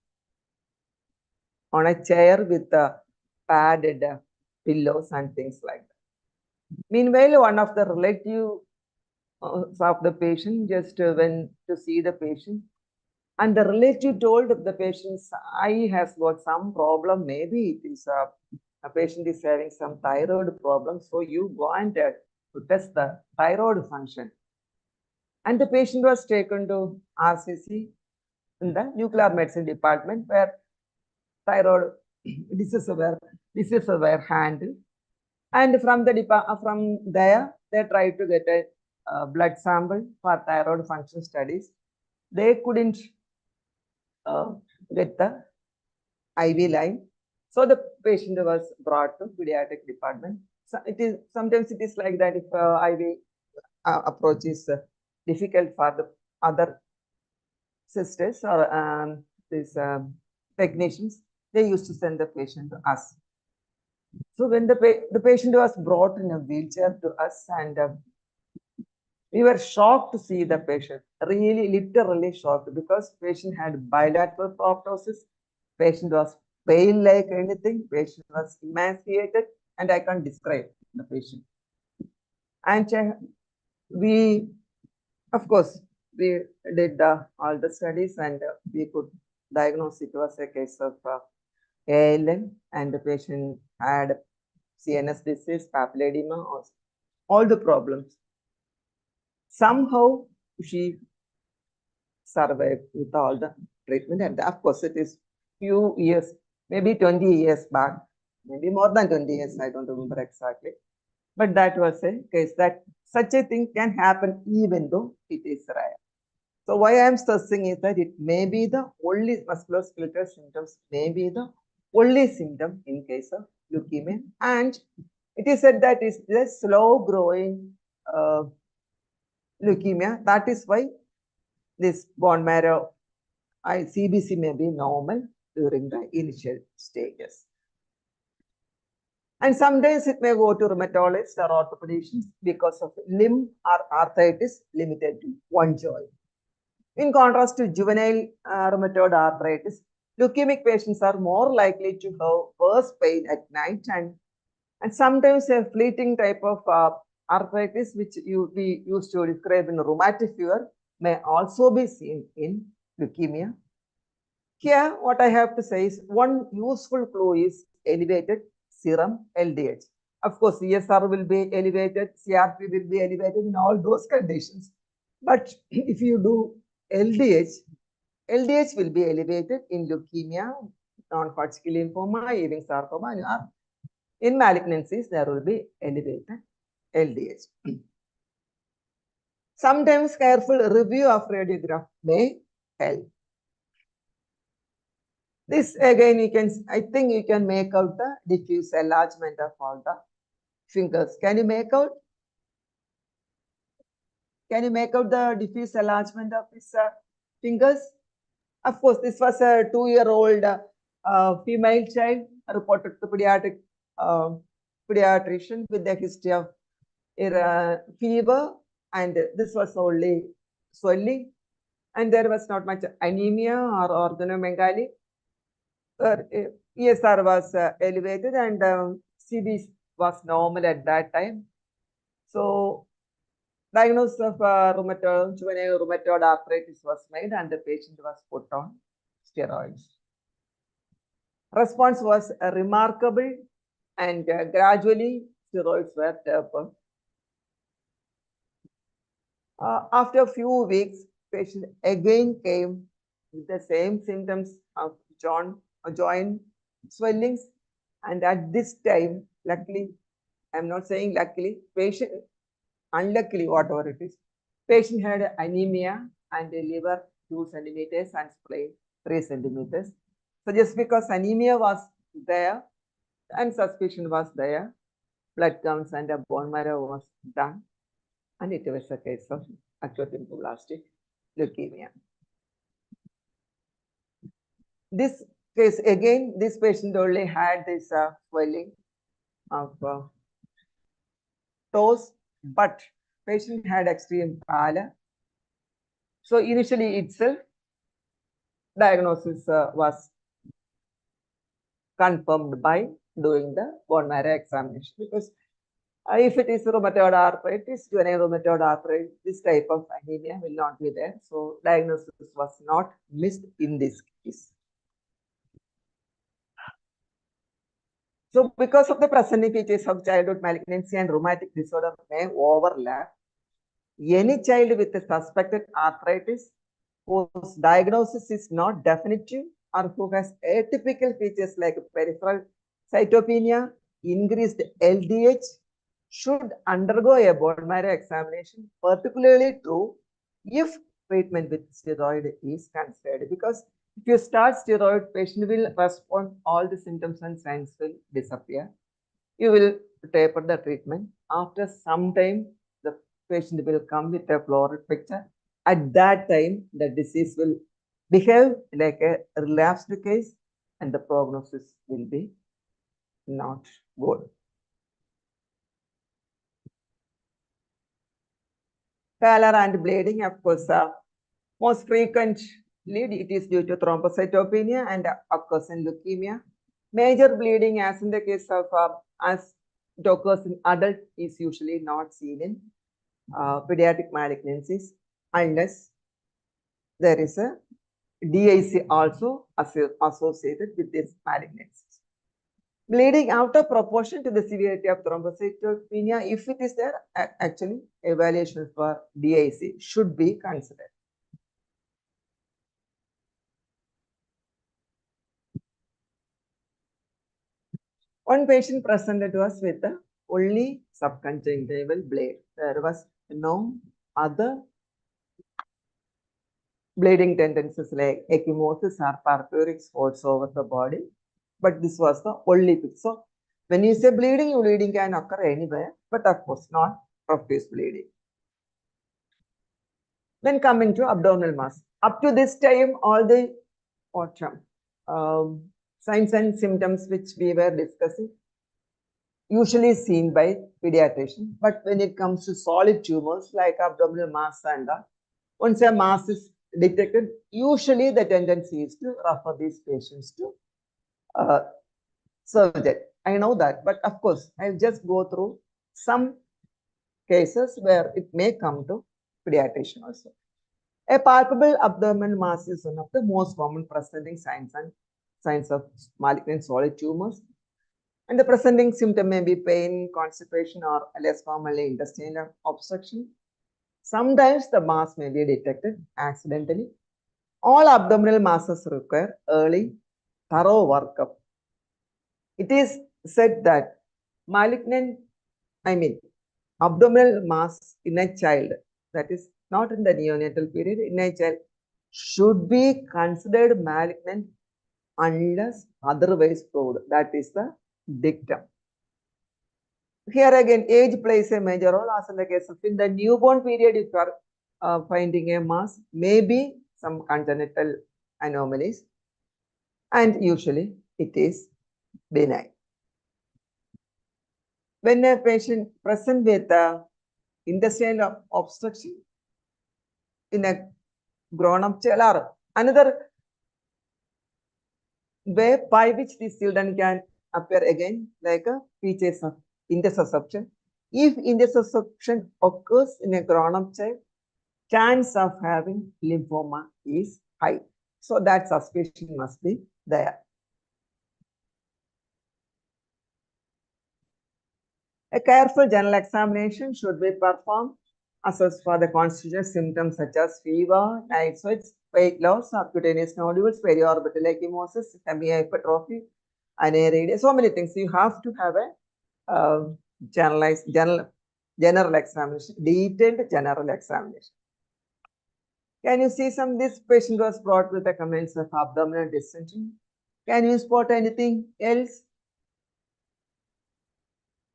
on a chair with padded pillows and things like that. Meanwhile, one of the relatives of the patient just went to see the patient, and the relative told the patient's eye has got some problem. Maybe it is a patient is having some thyroid problem, so you go and to test the thyroid function. And the patient was taken to RCC in the nuclear medicine department, where thyroid diseases were handled. And from there, they tried to get a blood sample for thyroid function studies. They couldn't get the IV line. So the patient was brought to pediatric department. So sometimes it is like that if IV approach is difficult for the other sisters or these technicians, they used to send the patient to us. So when the patient was brought in a wheelchair to us, and we were shocked to see the patient, really literally shocked, because patient had bilateral proptosis, patient was pale like anything, patient was emaciated, and I can't describe the patient. And we, of course, we did all the studies, and we could diagnose it was a case of ALN, and the patient had CNS disease, papilledema, all the problems. Somehow she survived with all the treatment, and of course it is few years, maybe 20 years back, maybe more than 20 years, I don't remember exactly. But that was a case that such a thing can happen even though it is rare. So why I am stressing is that it may be the only musculoskeletal symptoms, may be the only symptom in case of leukemia, and it is said that it's a slow growing leukemia. That is why this bone marrow CBC may be normal during the initial stages. And sometimes it may go to rheumatologists or orthopedicians because of limb or arthritis limited to one joint. In contrast to juvenile rheumatoid arthritis, leukemic patients are more likely to have worse pain at night, and sometimes a fleeting type of arthritis, which we used to describe in rheumatic fever, may also be seen in leukemia. Here, what I have to say is one useful clue is elevated serum LDH. Of course, CSR will be elevated, CRP will be elevated in all those conditions. But if you do LDH will be elevated in leukemia, non-Hodgkin lymphoma, Ewing sarcoma, and in malignancies, there will be elevated LDH. Sometimes careful review of radiograph may help. This again, I think you can make out the diffuse enlargement of all the fingers. Can you make out the diffuse enlargement of these fingers? Of course, this was a 2-year-old female child reported to pediatrician with a history of fever, and this was only swelling, and there was not much anemia or organomegaly. ESR was elevated, and CB was normal at that time. So diagnosis of juvenile rheumatoid arthritis was made, and the patient was put on steroids. Response was remarkable, and gradually steroids were tapered. After a few weeks, patient again came with the same symptoms of joint swellings, and at this time, luckily, I'm not saying luckily, patient, unluckily, whatever it is, patient had anemia and a liver 2 centimeters and spleen 3 centimeters. So just because anemia was there and suspicion was there, blood counts and a bone marrow was done, and it was a case of acute lymphoblastic leukemia. This case, again, this patient only had this swelling of toes, but patient had extreme pallor. So initially itself, diagnosis was confirmed by doing the bone marrow examination, because if it is rheumatoid arthritis, juvenile rheumatoid arthritis, this type of anemia will not be there. So diagnosis was not missed in this case. So because of the presenting features of childhood malignancy and rheumatic disorder may overlap, any child with a suspected arthritis whose diagnosis is not definitive or who has atypical features like peripheral cytopenia, increased LDH, should undergo a bone marrow examination, particularly true if treatment with steroid is considered. Because if you start steroid, patient will respond, all the symptoms and signs will disappear. You will taper the treatment. After some time, the patient will come with a floral picture. At that time, the disease will behave like a relapsed case and the prognosis will be not good. Pallor and bleeding, of course, most frequently it is due to thrombocytopenia and occurs in leukemia. Major bleeding, as in the case of as it occurs in adult, is usually not seen in pediatric malignancies unless there is a DIC also associated with this malignancies. Bleeding out of proportion to the severity of thrombocytopenia, if it is there, actually evaluation for DIC should be considered. One patient presented to us with only subconjunctival bleed. There was no other bleeding tendencies like ecchymosis or purpuric spots over the body, but this was the only thing. So when you say bleeding, bleeding can occur anywhere, but of course not profuse bleeding. Then coming to abdominal mass. Up to this time, all the signs and symptoms which we were discussing usually seen by pediatrician, but when it comes to solid tumors like abdominal mass and once a mass is detected, usually the tendency is to refer these patients to surgery. I know that, but of course, I'll just go through some cases where it may come to pediatrician also. A palpable abdominal mass is one of the most common presenting signs of malignant solid tumors. And the presenting symptom may be pain, constipation, or less commonly intestinal obstruction. Sometimes the mass may be detected accidentally. All abdominal masses require early, thorough workup. It is said that abdominal mass in a child, that is not in the neonatal period, in a child should be considered malignant unless otherwise proved. That is the dictum. Here again, age plays a major role, as in the case of in the newborn period, if you are finding a mass, maybe some congenital anomalies, and usually it is benign. When a patient present with intestinal obstruction in a grown-up child, or another way by which these children can appear again like features of intersusception. If intersusception occurs in a grown-up child, chance of having lymphoma is high. So that suspicion must be there. A careful general examination should be performed, assess for the constitutional symptoms such as fever, night sweats, weight loss, subcutaneous nodules, periorbital ecchymosis, hemihypertrophy, anaeria, so many things. You have to have a general examination, detailed general examination. Can you see some? This patient was brought with the comments of abdominal distension. Can you spot anything else?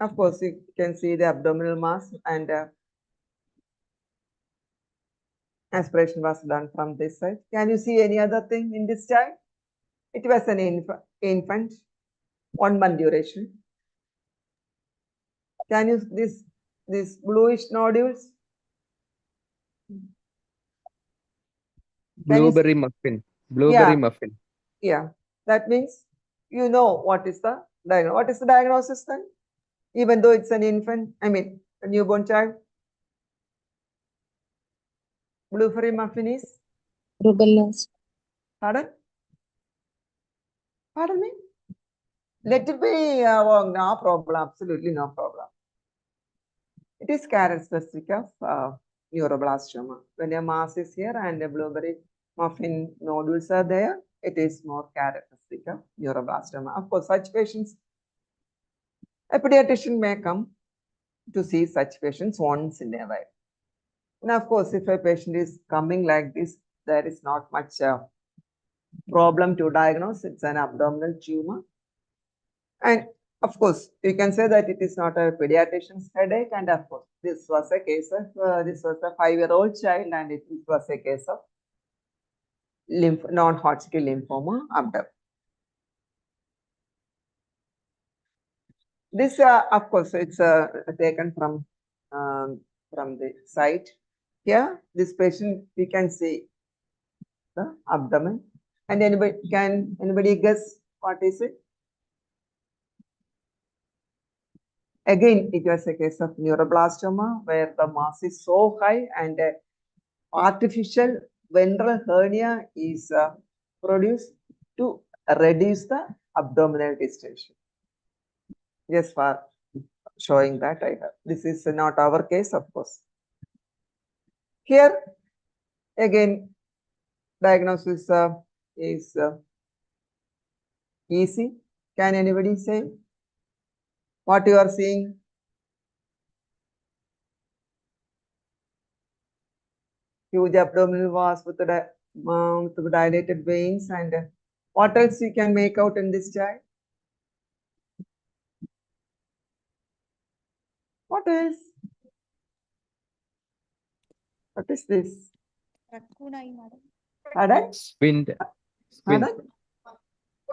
Of course, you can see the abdominal mass, and aspiration was done from this side. Can you see any other thing in this child? It was an infant, 1 month duration. Can you this bluish nodules? Blueberry muffin. Blueberry muffin. Yeah, that means you know what is the diagnosis. What is the diagnosis then? Even though it's an infant, a newborn child. Blueberry muffin is? Rubella. Pardon? Pardon me? Let it be, no problem, absolutely no problem. It is characteristic of neuroblastoma. When a mass is here and a blueberry muffin nodules are there, it is more characteristic of neuroblastoma. Of course, such patients, a pediatrician may come to see such patients once in a while. And of course, if a patient is coming like this, there is not much problem to diagnose. It's an abdominal tumor. And of course, you can say that it is not a pediatrician's headache. And of course, this was a case of, this was a 5-year-old child, and it was a case of non-Hodgkin lymphoma abdomen. This, of course, it's taken from the site. Here, this patient, we can see the abdomen. And anybody guess what is it? Again, it was a case of neuroblastoma where the mass is so high and artificial ventral hernia is produced to reduce the abdominal distension. Just for showing that I have. This is not our case, of course. Here, again, diagnosis is easy. Can anybody say what you are seeing? Huge abdominal walls with the dilated veins, and what else you can make out in this child? What else? What is this? Raccoon eye, madam. Pardon? Squint. Pardon?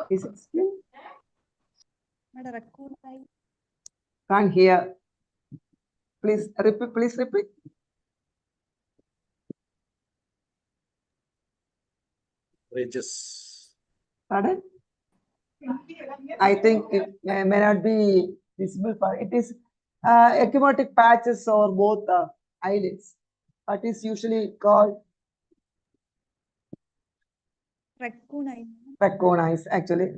Is it squint? Madam, raccoon eye. Can't hear. Please repeat. Please repeat. Ridges. Pardon? I think it may not be visible. It is ecchymotic patches or both eyelids. What is usually called Raccoon eye. raccoon eyes. Actually,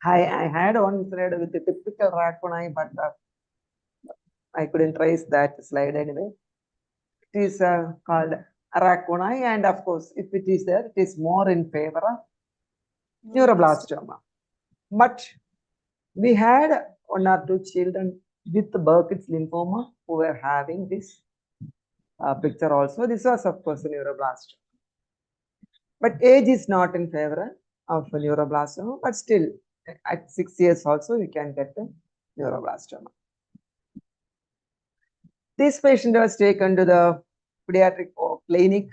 I had one slide with the typical raccoon eye, but I couldn't trace that slide anyway. It is called raccoon eye, and of course, if it is there, it is more in favor of neuroblastoma. But we had 1 or 2 children with Burkitt's lymphoma who were having this picture also. This was, of course, a neuroblastoma. But age is not in favor of neuroblastoma, but still at 6 years also you can get the neuroblastoma. This patient was taken to the pediatric clinic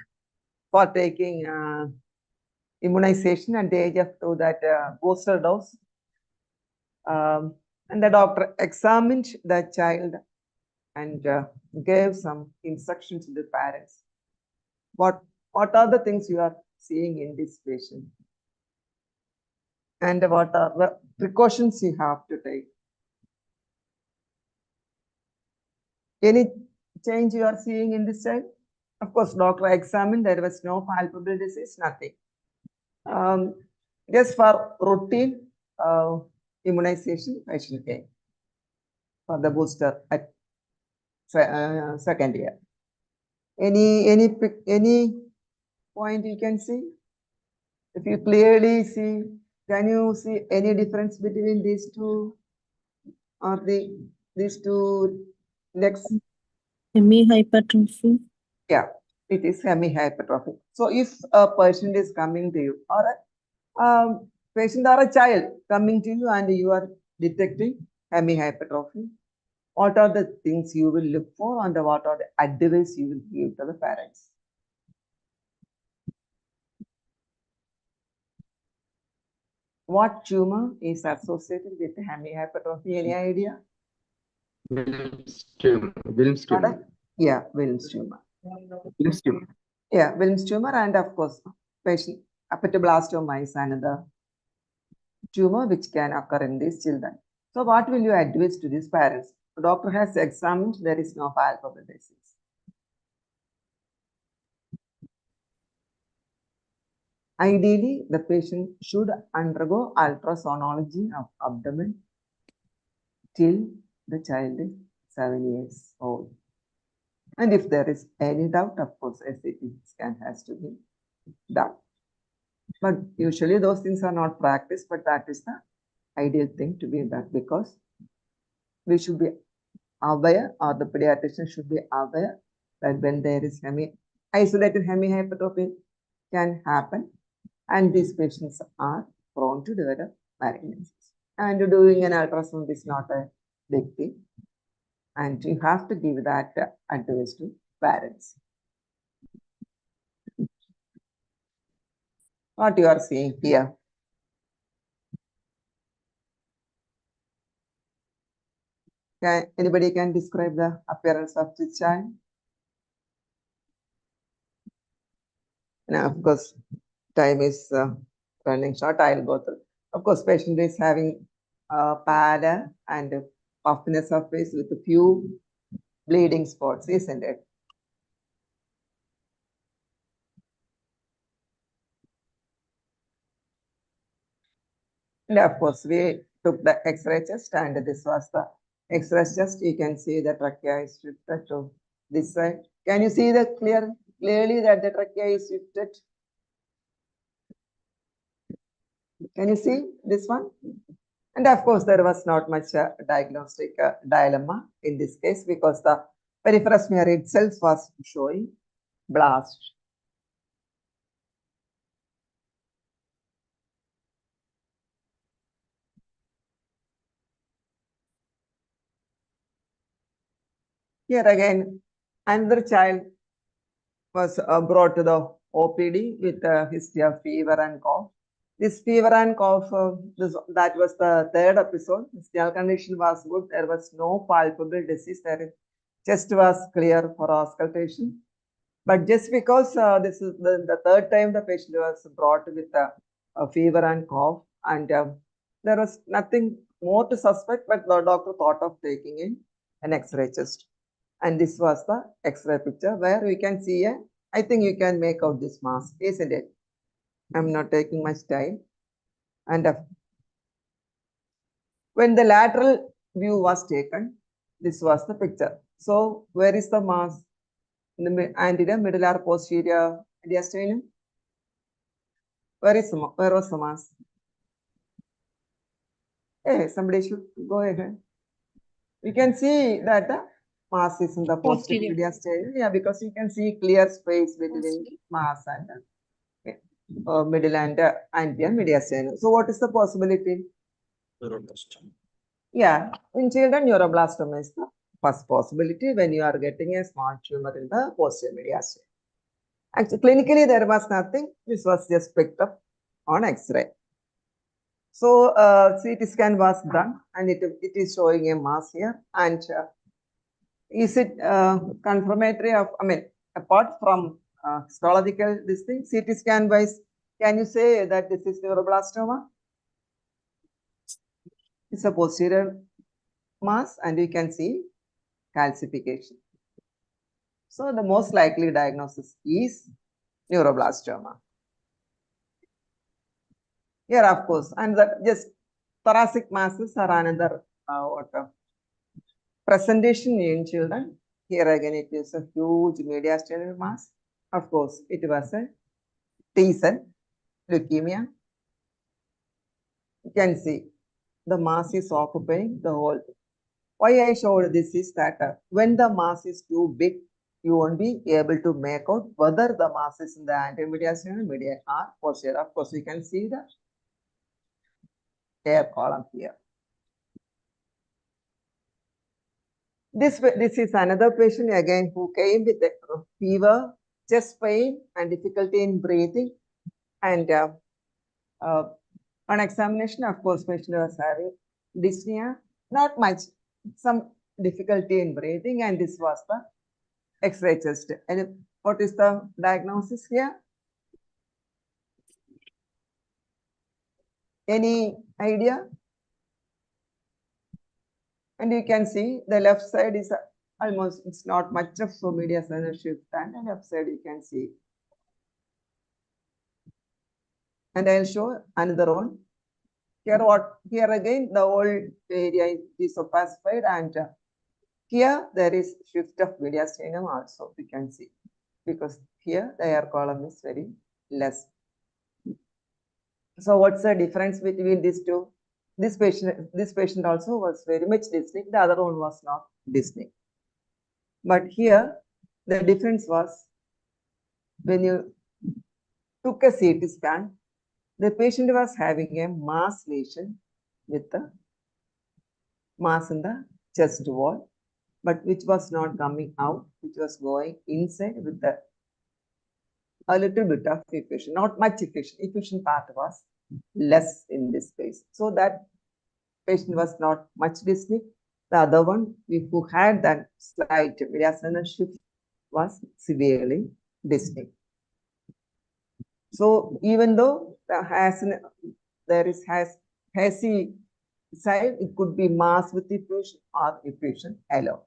for taking immunization at the age of 2, that booster dose. And the doctor examined the child and gave some instructions to the parents. What are the things you are seeing in this patient? And what are the precautions you have to take? Any change you are seeing in this child? Of course, doctor examined, there was no palpable disease, nothing. Just for routine immunization, patient came for the booster at 2nd year. Any point you can see? If you clearly see, can you see any difference between these two or these two legs? Hemihypertrophy. Yeah, it is hemihypertrophy. So if a patient is coming to you, or a patient or a child coming to you and you are detecting hemihypertrophy, what are the things you will look for and what are the advice you will give to the parents? What tumor is associated with hemihypertrophy? Any idea? Wilms tumor. Yeah, Wilms tumor. Wilms tumor. Yeah, Wilms tumor, and of course, patient apatoblastoma is another tumor which can occur in these children. So what will you advise to these parents? The doctor has examined, there is no palpable disease. Ideally, the patient should undergo ultrasonography of abdomen till the child is 7 years old. And if there is any doubt, of course, a CT scan has to be done. But usually those things are not practiced, but that is the ideal thing to be done, because we should be aware, or the pediatrician should be aware, that when there is isolated hemihypertrophy can happen, and these patients are prone to develop malignancies. And doing an ultrasound is not a big thing, and you have to give that advice to parents. What you are seeing here? Anybody can describe the appearance of the child? Now, of course, time is running short. I'll go through. Of course, patient is having pallor and puffiness of face with a few bleeding spots, isn't it? And of course, we took the X-ray chest, and this was the X-ray chest. You can see the trachea is shifted to this side. Can you see clearly that the trachea is shifted? Can you see this one? And of course, there was not much diagnostic dilemma in this case, because the peripheral smear itself was showing blast. Here again, another child was brought to the OPD with a history of fever and cough. This fever and cough, that was the third episode. The general condition was good. There was no palpable disease. Their chest was clear for auscultation. But just because this is the third time the patient was brought with a fever and cough, and there was nothing more to suspect, but the doctor thought of taking in an X-ray chest. And this was the X-ray picture where we can see I think you can make out this mass, isn't it? I'm not taking much time. And when the lateral view was taken, this was the picture. So where is the mass? In the anterior, middle, or posterior mediastinum? Where was the mass? Hey, somebody should go ahead. You can see that the mass is in the posterior mediastinum. Yeah, because you can see clear space between mass and middle and anterior mediastinum. So what is the possibility? Neuroblastoma. Yeah, in children, neuroblastoma is the first possibility when you are getting a small tumor in the posterior mediastinum. Actually, clinically, there was nothing. This was just picked up on X-ray. So, CT scan was done, and it is showing a mass here. And is it confirmatory of, apart from histological this thing, CT scan wise, can you say that this is neuroblastoma? It's a posterior mass, and you can see calcification. So the most likely diagnosis is neuroblastoma. Here, of course, and just thoracic masses are another presentation in children. Here again, it is a huge mediastinal mass. Of course, it was a T-cell leukemia. You can see the mass is occupying the whole. Why I showed this is that when the mass is too big, you won't be able to make out whether the mass is in the anterior mediastinum, medial, or posterior. Of course, you can see the air column here. This is another patient again who came with a fever, chest pain, and difficulty in breathing. And on examination, of course, patient was having dyspnea, not much, some difficulty in breathing, and this was the X-ray chest. And what is the diagnosis here? Any idea? And you can see the left side is almost, it's not much of so mediastinal shift, and the left side you can see. And I'll show another one. Here again, the whole area is opacified, and here there is shift of mediastinum also, you can see, because here the air column is very less. So what's the difference between these two? This patient also was very much distinct. The other one was not distinct. But here, the difference was when you took a CT scan, the patient was having a mass lesion with the mass in the chest wall, but which was not coming out, which was going inside with a little bit of effusion, not much effusion. Effusion part was less in this case. So that patient was not much distinct. The other one, who had that slight mediastinal shift, was severely distinct. So even though there is hazy side, it could be mass with effusion or effusion alone.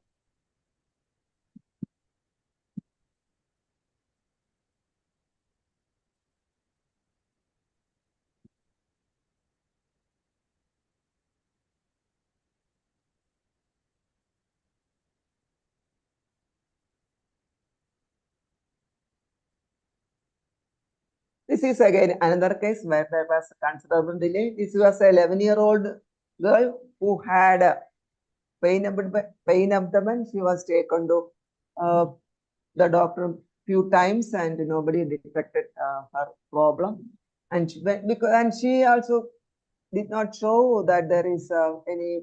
This is again another case where there was considerable delay. This was a 11-year-old girl who had a pain abdomen. She was taken to the doctor few times and nobody detected her problem. And she also did not show that there is any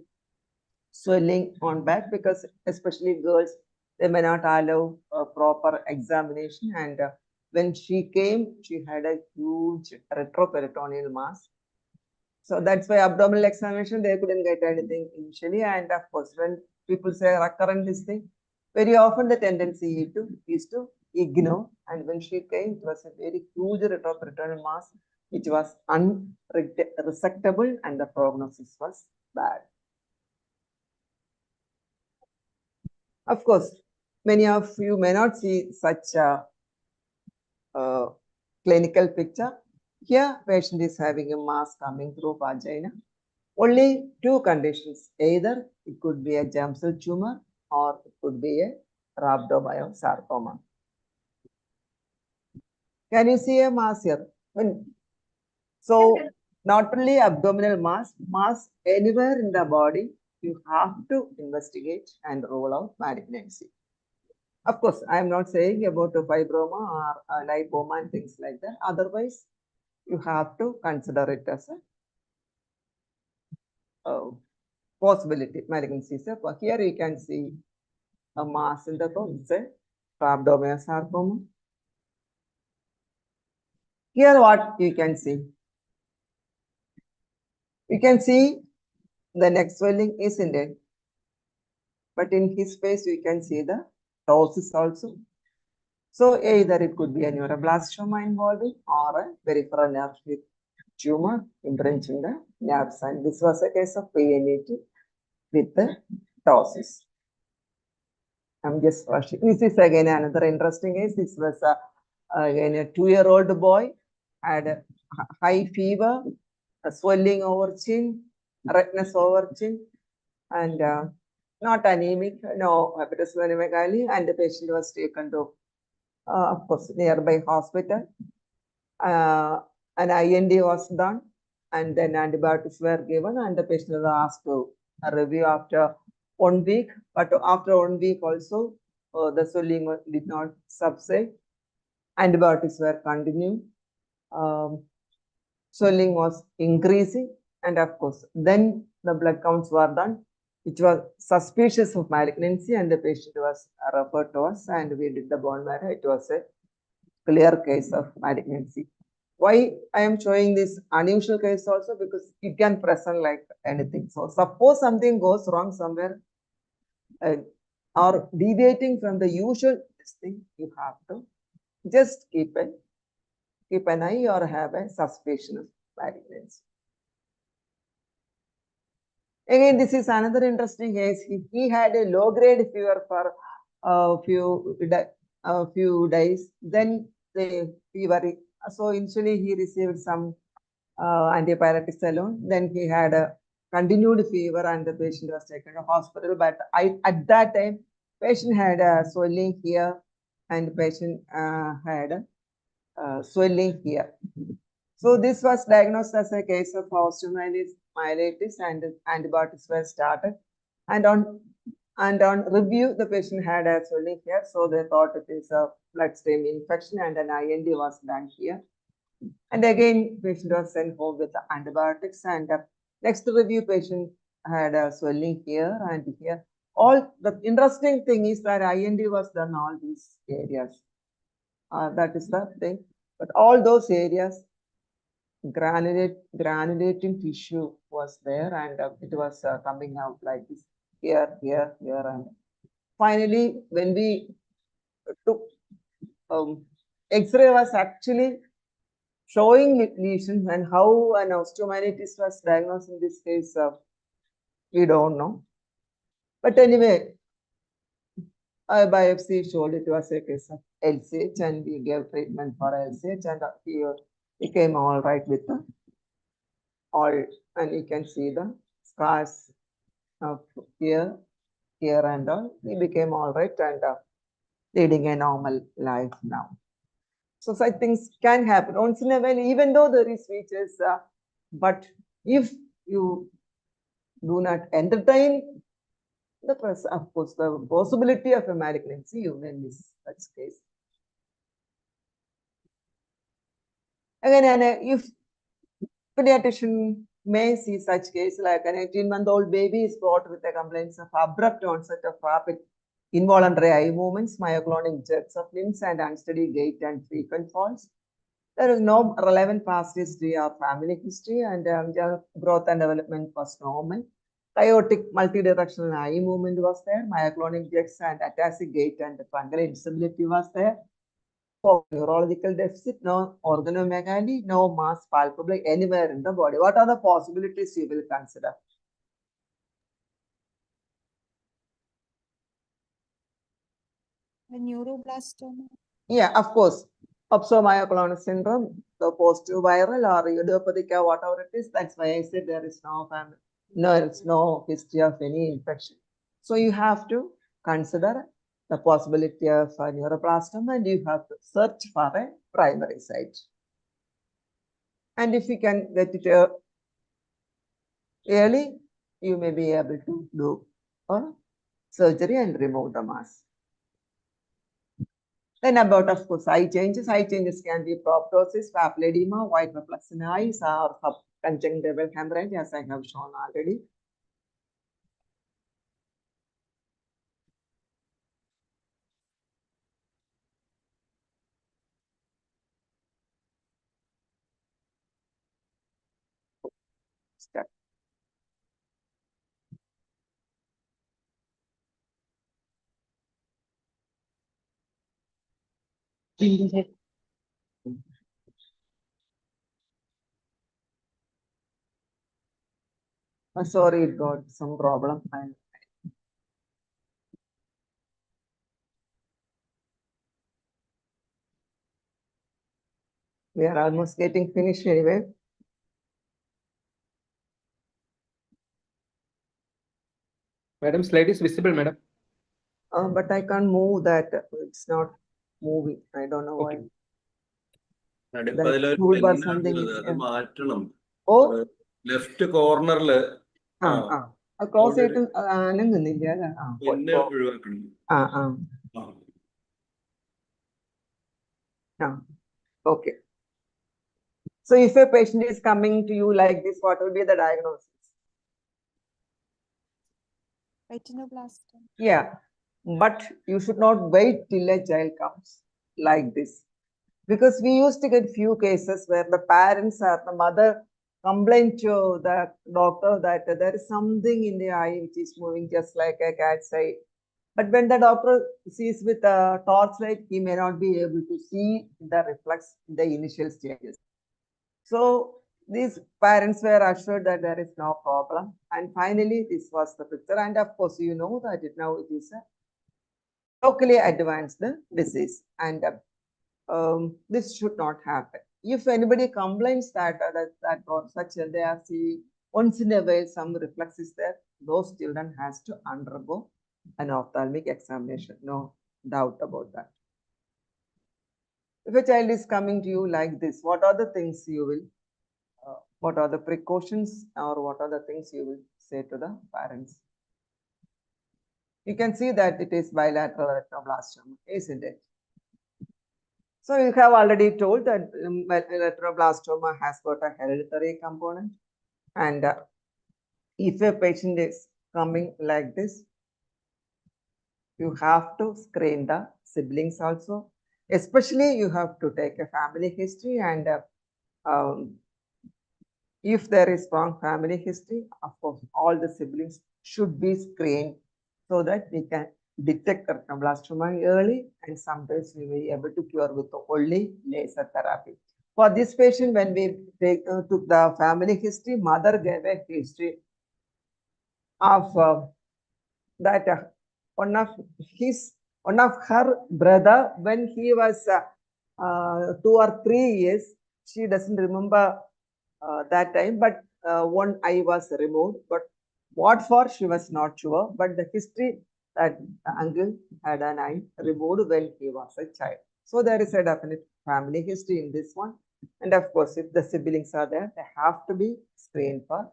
swelling on back, because especially girls, they may not allow a proper examination. And when she came, she had a huge retroperitoneal mass. So that's why abdominal examination, they couldn't get anything initially. And of course, when people say recurrent this thing, very often the tendency is to ignore. And when she came, it was a very huge retroperitoneal mass, which was unresectable, and the prognosis was bad. Of course, many of you may not see such a clinical picture. Here, patient is having a mass coming through vagina. Only two conditions. Either it could be a germ cell tumor or it could be a rhabdomyosarcoma. Can you see a mass here? So, not only abdominal mass anywhere in the body, you have to investigate and rule out malignancy. Of course, I am not saying about a fibroma or a lipoma and things like that. Otherwise, you have to consider it as a possibility. Malignancy. So here you can see a mass in the bone. It's a rhabdomyosarcoma. Here what you can see? You can see the neck swelling isn't it? But in his face, you can see the ptosis also. So either it could be a neuroblastoma involving or a peripheral nerve tumor impinging the nerves. And this was a case of PNET with the ptosis. I'm just rushing. This is again another interesting case. This was again a 2-year-old boy, had a high fever, a swelling over chin, redness over chin, and not anemic, no hepatosplenomegaly, and the patient was taken to, of course, nearby hospital. An IND was done, and then antibiotics were given, and the patient was asked to review after 1 week. But after 1 week also, the swelling did not subside. Antibiotics were continued. Swelling was increasing, and of course, then the blood counts were done, which was suspicious of malignancy, and the patient was referred to us, and we did the bone marrow. It was a clear case of malignancy. Why I am showing this unusual case also? Because it can present like anything. So suppose something goes wrong somewhere or deviating from the usual thing, you have to just keep an eye or have a suspicion of malignancy. Again, this is another interesting case. He had a low-grade fever for a few days. Then the fever. So initially he received some antipyretics alone. Then he had a continued fever, and the patient was taken to hospital. But at that time, patient had a swelling here, and patient had swelling here. So this was diagnosed as a case of osteomyelitis and antibiotics were started. And on review, the patient had a swelling here, so they thought it is a bloodstream infection and an IND was done here. And again, patient was sent home with the antibiotics, and next review, patient had a swelling here and here. All the interesting thing is that IND was done all these areas. That is the thing. But all those areas, granulating tissue was there, and it was coming out like this here, and finally, when we took X-ray was actually showing lesions, and how an osteomyelitis was diagnosed in this case, we don't know. But anyway, a biopsy showed it was a case of LCH, and we gave treatment for LCH, and he became all right with the all, and you can see the scars of here, and all. He became all right and leading a normal life now. So such things can happen once in a while, even though there is features, but if you do not entertain the of course, the possibility of a malignancy, you may miss such case. Again, and if pediatrician may see such case like an 18-month-old baby is brought with a complaints of abrupt onset of rapid involuntary eye movements, myoclonic jerks of limbs, and unsteady gait and frequent falls. There is no relevant past history or family history, and growth and development was normal. Chaotic multidirectional eye movement was there, myoclonic jerks and ataxic gait and fungal instability was there. For neurological deficit, no organomegaly, no mass palpable anywhere in the body. What are the possibilities you will consider? The neuroblastoma. Yeah, of course. Opsomyoclonus syndrome, the positive viral or idiopathic or whatever it is. That's why I said there is no family. No, it's no history of any infection. So you have to consider the possibility of a neuroblastoma, and you have to search for a primary site. And if you can get it early, you may be able to do a surgery and remove the mass. Then about, of course, eye changes. Eye changes can be proptosis, papilledema, white reflex in eyes, or subconjunctival hemorrhage, as I have shown already. Start. Sorry, it got some problem. We are almost getting finished anyway. Madam, slide is visible, madam. But I can't move that. It's not moving. I don't know why. നടുപ്പതിലൊരു toolbar pen something ആണുള്ളത്. is അത് there. മാറ്റണം. Oh, left കോർണറില് close it അനങ്ങുന്നില്ല അല്ലേ? Pen ഒഴിവാക്കണം. Okay. So if a patient is coming to you like this, what will be the diagnosis? Retinoblastoma. Yeah, but you should not wait till a child comes like this, because we used to get few cases where the parents or the mother complain to the doctor that there is something in the eye which is moving just like a cat's eye. But when the doctor sees with a torchlight, he may not be able to see the reflex in the initial stages. So these parents were assured that there is no problem. And finally, this was the picture. And of course, you know that now it is a locally advanced disease. And this should not happen. If anybody complains that they are seeing once in a while some reflex is there, those children has to undergo an ophthalmic examination. No doubt about that. If a child is coming to you like this, what are the things you will, what are the precautions or what are the things you will say to the parents? You can see that it is bilateral retinoblastoma, isn't it? So you have already told that retinoblastoma has got a hereditary component, and if a patient is coming like this, you have to screen the siblings also. Especially you have to take a family history, and if there is strong family history, of course, all the siblings should be screened so that we can detect retinoblastoma early, and sometimes we may be able to cure with only laser therapy. For this patient, when we took the family history, mother gave a history of that one of her brother, when he was 2 or 3 years, she doesn't remember that time, but one eye was removed. But what for, she was not sure. But the history that the uncle had an eye removed when he was a child. So there is a definite family history in this one. And of course, if the siblings are there, they have to be screened for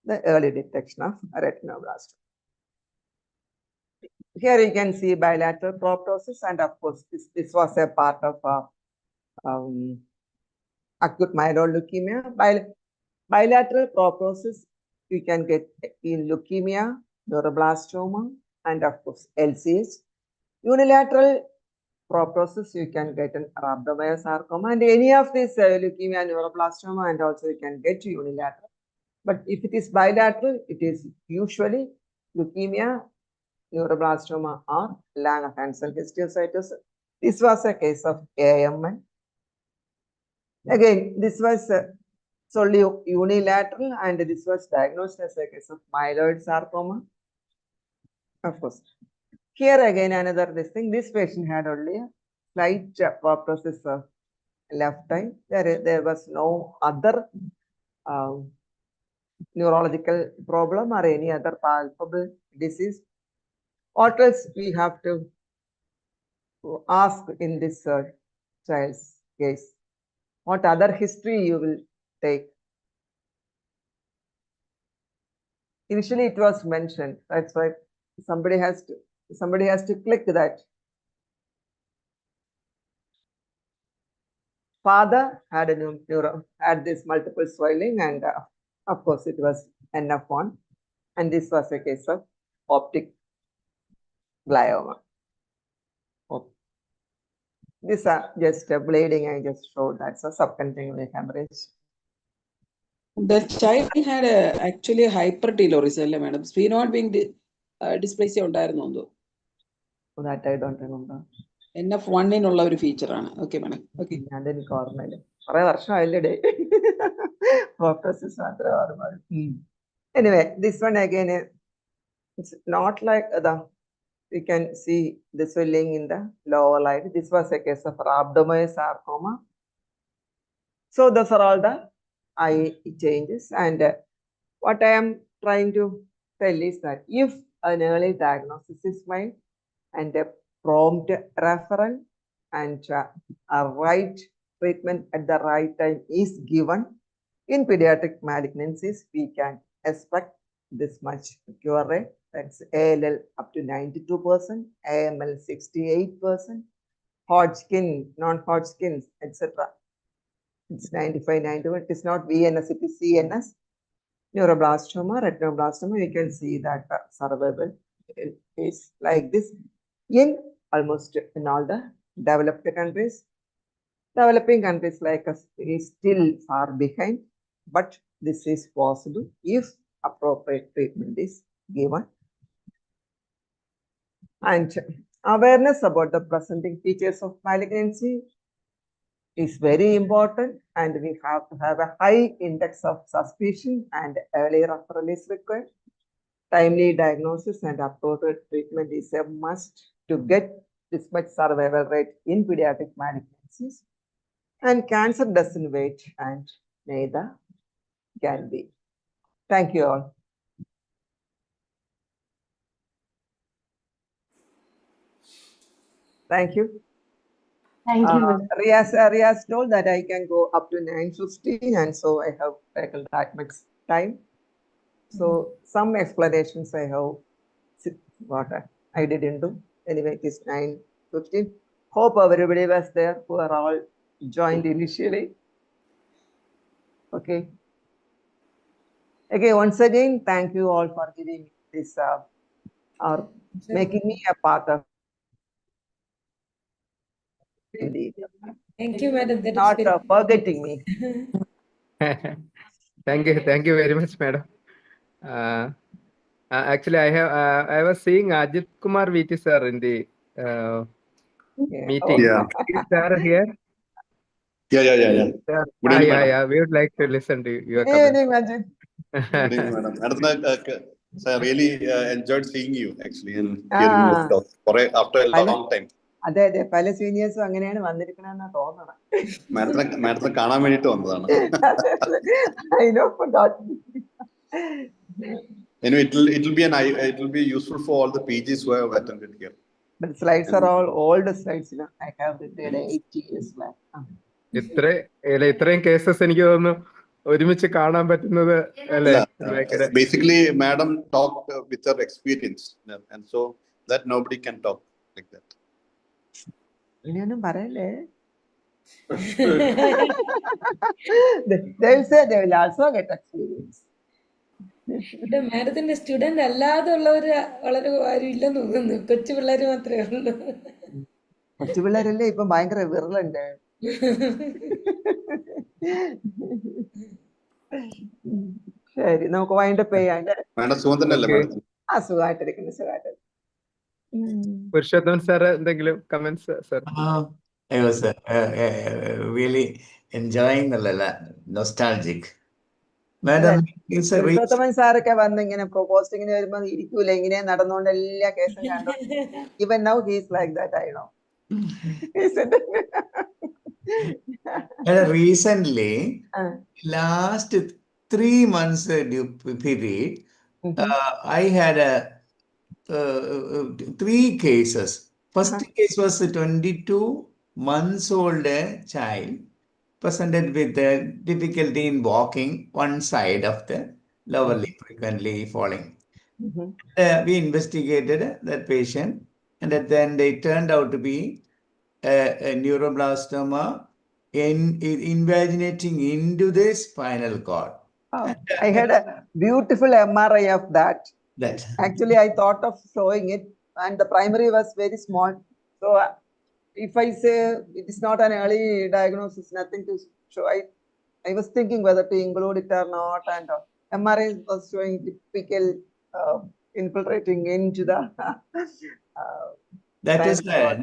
the early detection of retinoblastoma. Here you can see bilateral proptosis, and of course, this was a part of acute myeloid leukemia. Bilateral proptosis you can get in leukemia, neuroblastoma, and of course LCH. Unilateral proptosis you can get in rhabdomyosarcoma, and any of these leukemia, neuroblastoma, and also you can get unilateral. But if it is bilateral, it is usually leukemia, neuroblastoma, or Langerhans histiocytosis. This was a case of AMN. Again, this was solely unilateral, and this was diagnosed as a case of myeloid sarcoma. Of course, here again another this thing. This patient had only a slight proptosis of left eye. There was no other neurological problem or any other palpable disease. What else we have to ask in this child's case? What other history you will take? Initially it was mentioned. That's why somebody has to click that. Father had had this multiple swelling, and of course it was NF1, and this was a case of optic glioma. This just bleeding. I just showed that's a subcontinuous hemorrhage. The child had actually hypertelorism, madam. Sphenoid being dysplasia ഉണ്ടായിരുന്നോ? That I don't remember. NF1 നുള്ള ഒരു feature ആണ്. Okay, madam. Okay. അതെനിക്ക് ഓർമ്മയില്ല. കുറേ വർഷമായില്ലേ. Proptosis മാത്രമേ ഓർമ്മയുള്ളൂ. Anyway, this one again, it's not like you can see the swelling in the lower line. This was a case of rhabdomyosarcoma. So those are all the eye changes, and what I am trying to tell is that if an early diagnosis is made and a prompt referral and a right treatment at the right time is given, in pediatric malignancies we can expect this much cure rate. That's ALL up to 92%, AML 68%, Hodgkin, non-Hodgkin, etc. It's 95, 91. It is not VNS, it is CNS. Neuroblastoma, retinoblastoma, you can see that survival is like this in almost in all the developed countries. Developing countries like us is still far behind, but this is possible if appropriate treatment is given. And awareness about the presenting features of malignancy is very important, and we have to have a high index of suspicion, and early referral is required. Timely diagnosis and appropriate treatment is a must to get this much survival rate in pediatric malignancies. And cancer doesn't wait, and neither can we. Thank you all. Thank you. Thank you, madam. Riaz told that I can go up to 9:15, and so I have taken that much time. So some explanations I have what I didn't do. Anyway, it is 9:15. Hope everybody was there who are all joined initially. Okay. Okay, once again, thank you all for giving me this or making me a part of it. Thank you, madam. That is Not very forgetting me. Thank you very much, madam. Actually, I was seeing Ajit Kumar VT sir in the meeting. Yeah. Is sir here? Yeah. Sir, Good evening, madam. yeah. We would like to listen to your Good comments. evening, Ajit. Good evening, madam. Madam, so I really enjoyed seeing you actually and hearing your talk after a long time. അതെ പല സീനിയേഴ്സും അങ്ങനെയാണ് വന്നിരിക്കണെന്നാ തോന്നണം. മാഡത്തിനെ കാണാൻ വേണ്ടിട്ട് വന്നതാണ്. I know, forgot. Anyway, it will be useful for all the PGs who have attended here. The slides are all old slides. I have written 8 years back. ഇത്രയും cases എനിക്ക് തോന്നുന്നു ഒരുമിച്ച് കാണാൻ പറ്റുന്നത് അല്ലേ? Basically, madam talked with her experience, and so that nobody can talk like that. ഇനിയൊന്നും പറയല്ലേ? They will say they will also get experience. മാഡത്തിന്റെ സ്റ്റുഡന്റ് അല്ലാതെ ഉള്ളവര് വളരെ ആരും ഇല്ലെന്ന് തോന്നുന്നു. കൊച്ചു പിള്ളേര് മാത്രമേ ഉള്ളൂ. കൊച്ചു പിള്ളേരല്ലേ ഇപ്പൊ ഭയങ്കര വിരലുണ്ട്. ശരി, നമുക്ക് വൈൻഡപ്പ് ചെയ്യാണ്ട്. സുഖമായിട്ടിരിക്കുന്നു. പുരുഷോത്തമൻ സാർ എന്തെങ്കിലും comments sir? I was really enjoying the nostalgic. Madam, Purushothaman സാറൊക്കെ വന്ന് ഇങ്ങനെ പോസ്റ്റിങ്ങിന് വരുമ്പോ ഇരിക്കൂല, ഇങ്ങനെ നടന്നുകൊണ്ട് എല്ലാ കേസും കണ്ടു. Even now he is like that, I know. Recently, last 3 months period, I had 3 cases. First case was a 22 months old child presented with difficulty in walking one side of the lower limb, frequently falling. We investigated that patient, and then it turned out to be a neuroblastoma invaginating into the spinal cord. I had a beautiful MRI of that. Actually, I thought of showing it, and the primary was very small. So if I say it is not an early diagnosis, nothing to show, I was thinking whether to include it or not, and MRI was showing typical infiltrating into the that is done.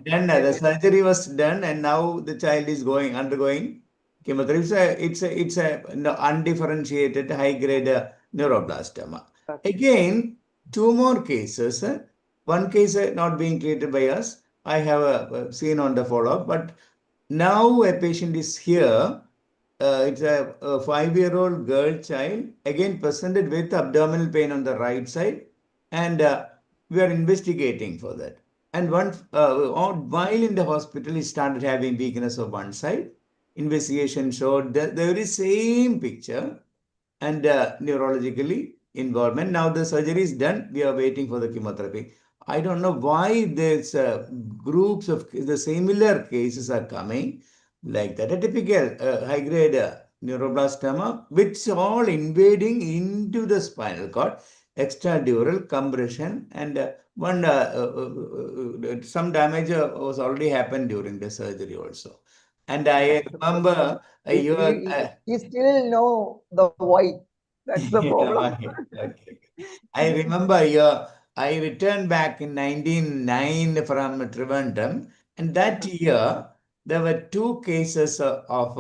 The surgery was done, and now the child is undergoing chemotherapy. It's a undifferentiated high-grade neuroblastoma. Again, 2 more cases. One case not being treated by us, I have seen on the follow-up, but now a patient is here. It's a 5-year-old girl child, again presented with abdominal pain on the right side, and we are investigating for that. And while in the hospital, he started having weakness of one side. Investigation showed the very same picture and neurologically involvement. Now the surgery is done. We are waiting for the chemotherapy. I don't know why there's groups of the similar cases are coming like that. A typical high-grade neuroblastoma, which all invading into the spinal cord, extradural compression, and some damage was already happened during the surgery also. And I remember you still know the why. That's the problem. Okay. I remember I returned back in 1999 from Trivandrum, and that year there were 2 cases of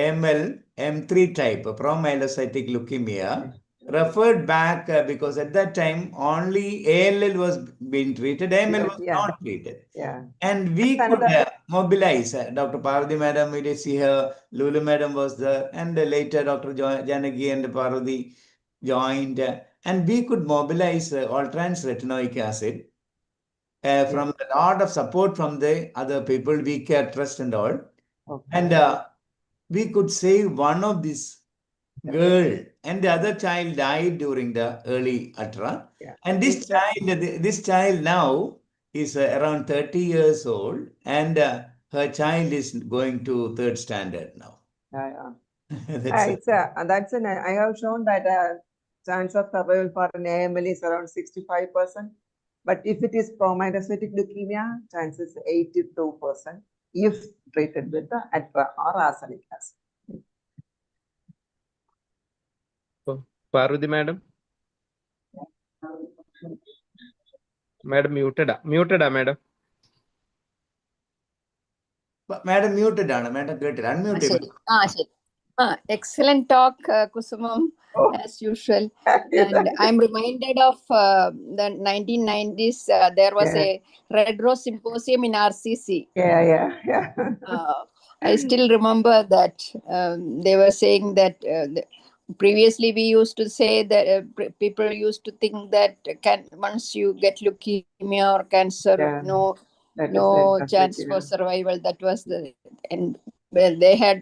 AML M3 type, promyelocytic leukemia, referred back because at that time only ALL was being treated, AML was not treated. And we could mobilize. Dr. Parvati madam, we did see her, Lulu madam was there, and later Dr. Janagi and Parvati joined, and we could mobilize all-trans retinoic acid from a lot of support from the other people, we care, trust and all. Okay. And we could save one of these girl, and the other child died during the early ultra. Yeah. And this child now is around 30 years old, and her child is going to 3rd standard now. Yeah. That's I have shown that chance of survival for an AML is around 65%. But if it is promyelocytic leukemia, chance is 82% if treated with the ATRA or arsenic acid. Parvati madam. Madam muted. Madam. Madam muted ആണ്. Madam കേട്ടില്ല. Unmute ശരി. Excellent talk, Kusumam, as usual. And I'm reminded of the 1990s. There was a Red Rose Symposium in RCC. Yeah. I still remember that they were saying that previously we used to say that people used to think that once you get leukemia or cancer, no chance for survival. That was and well, they had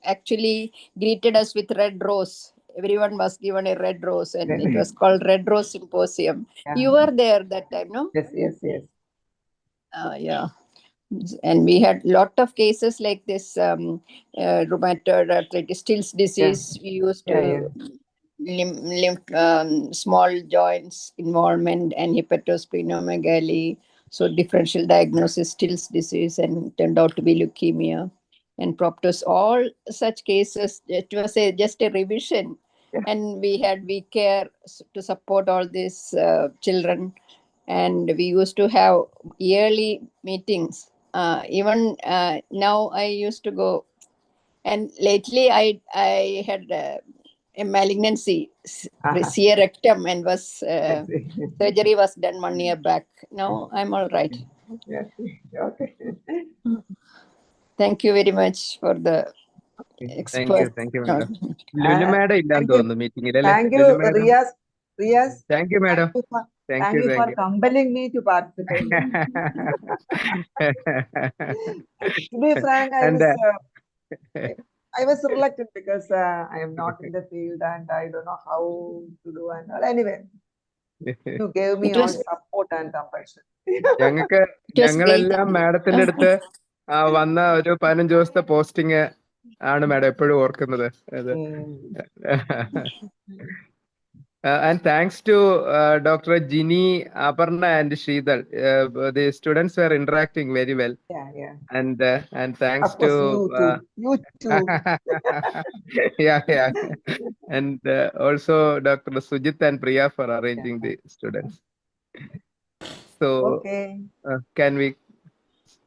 actually greeted us with red rose. Everyone was given a red rose, and it was called Red Rose Symposium. Yeah. You were there that time, no? Yes. Yeah. And we had lot of cases like this rheumatoid arthritis, Still's disease. We used to lymph small joints involvement and hepatosplenomegaly. So differential diagnosis, Still's disease, and turned out to be leukemia. And proptos, all such cases, it was just a revision. And we care to support all these children. And we used to have yearly meetings. Even now I used to go. And lately I had a malignancy, resear rectum, and was surgery was done 1 year back. Now I'm all right. Okay. Thank you very much for the expert. Thank you, madam. Lulu madam illan thonu meeting il alle. Thank you, Riaz. Thank you, madam. Thank you for compelling me to participate. To be frank, I was reluctant because I am not in the field and I don't know how to do and all. Anyway, you gave me all support and compassion. ഞങ്ങളെല്ലാം മാഡത്തിന്റെ അടുത്ത് വന്ന ഒരു 15 ദിവസത്തെ posting ആണ് madam എപ്പോഴും ഓർക്കുന്നത്. And thanks to Dr. Ginny, Aparna and Shridhar, the students were interacting very well. Yeah. And thanks of course, to you too. yeah. And also Dr. Sujit and Priya for arranging the students. So can we?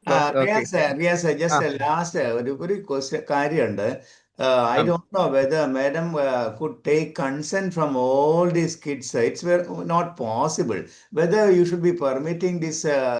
Riaz, just last ഒരു question കാര്യമുണ്ട്. I don't know whether madam could take consent from all these kids. It's not possible. Whether you should be permitting this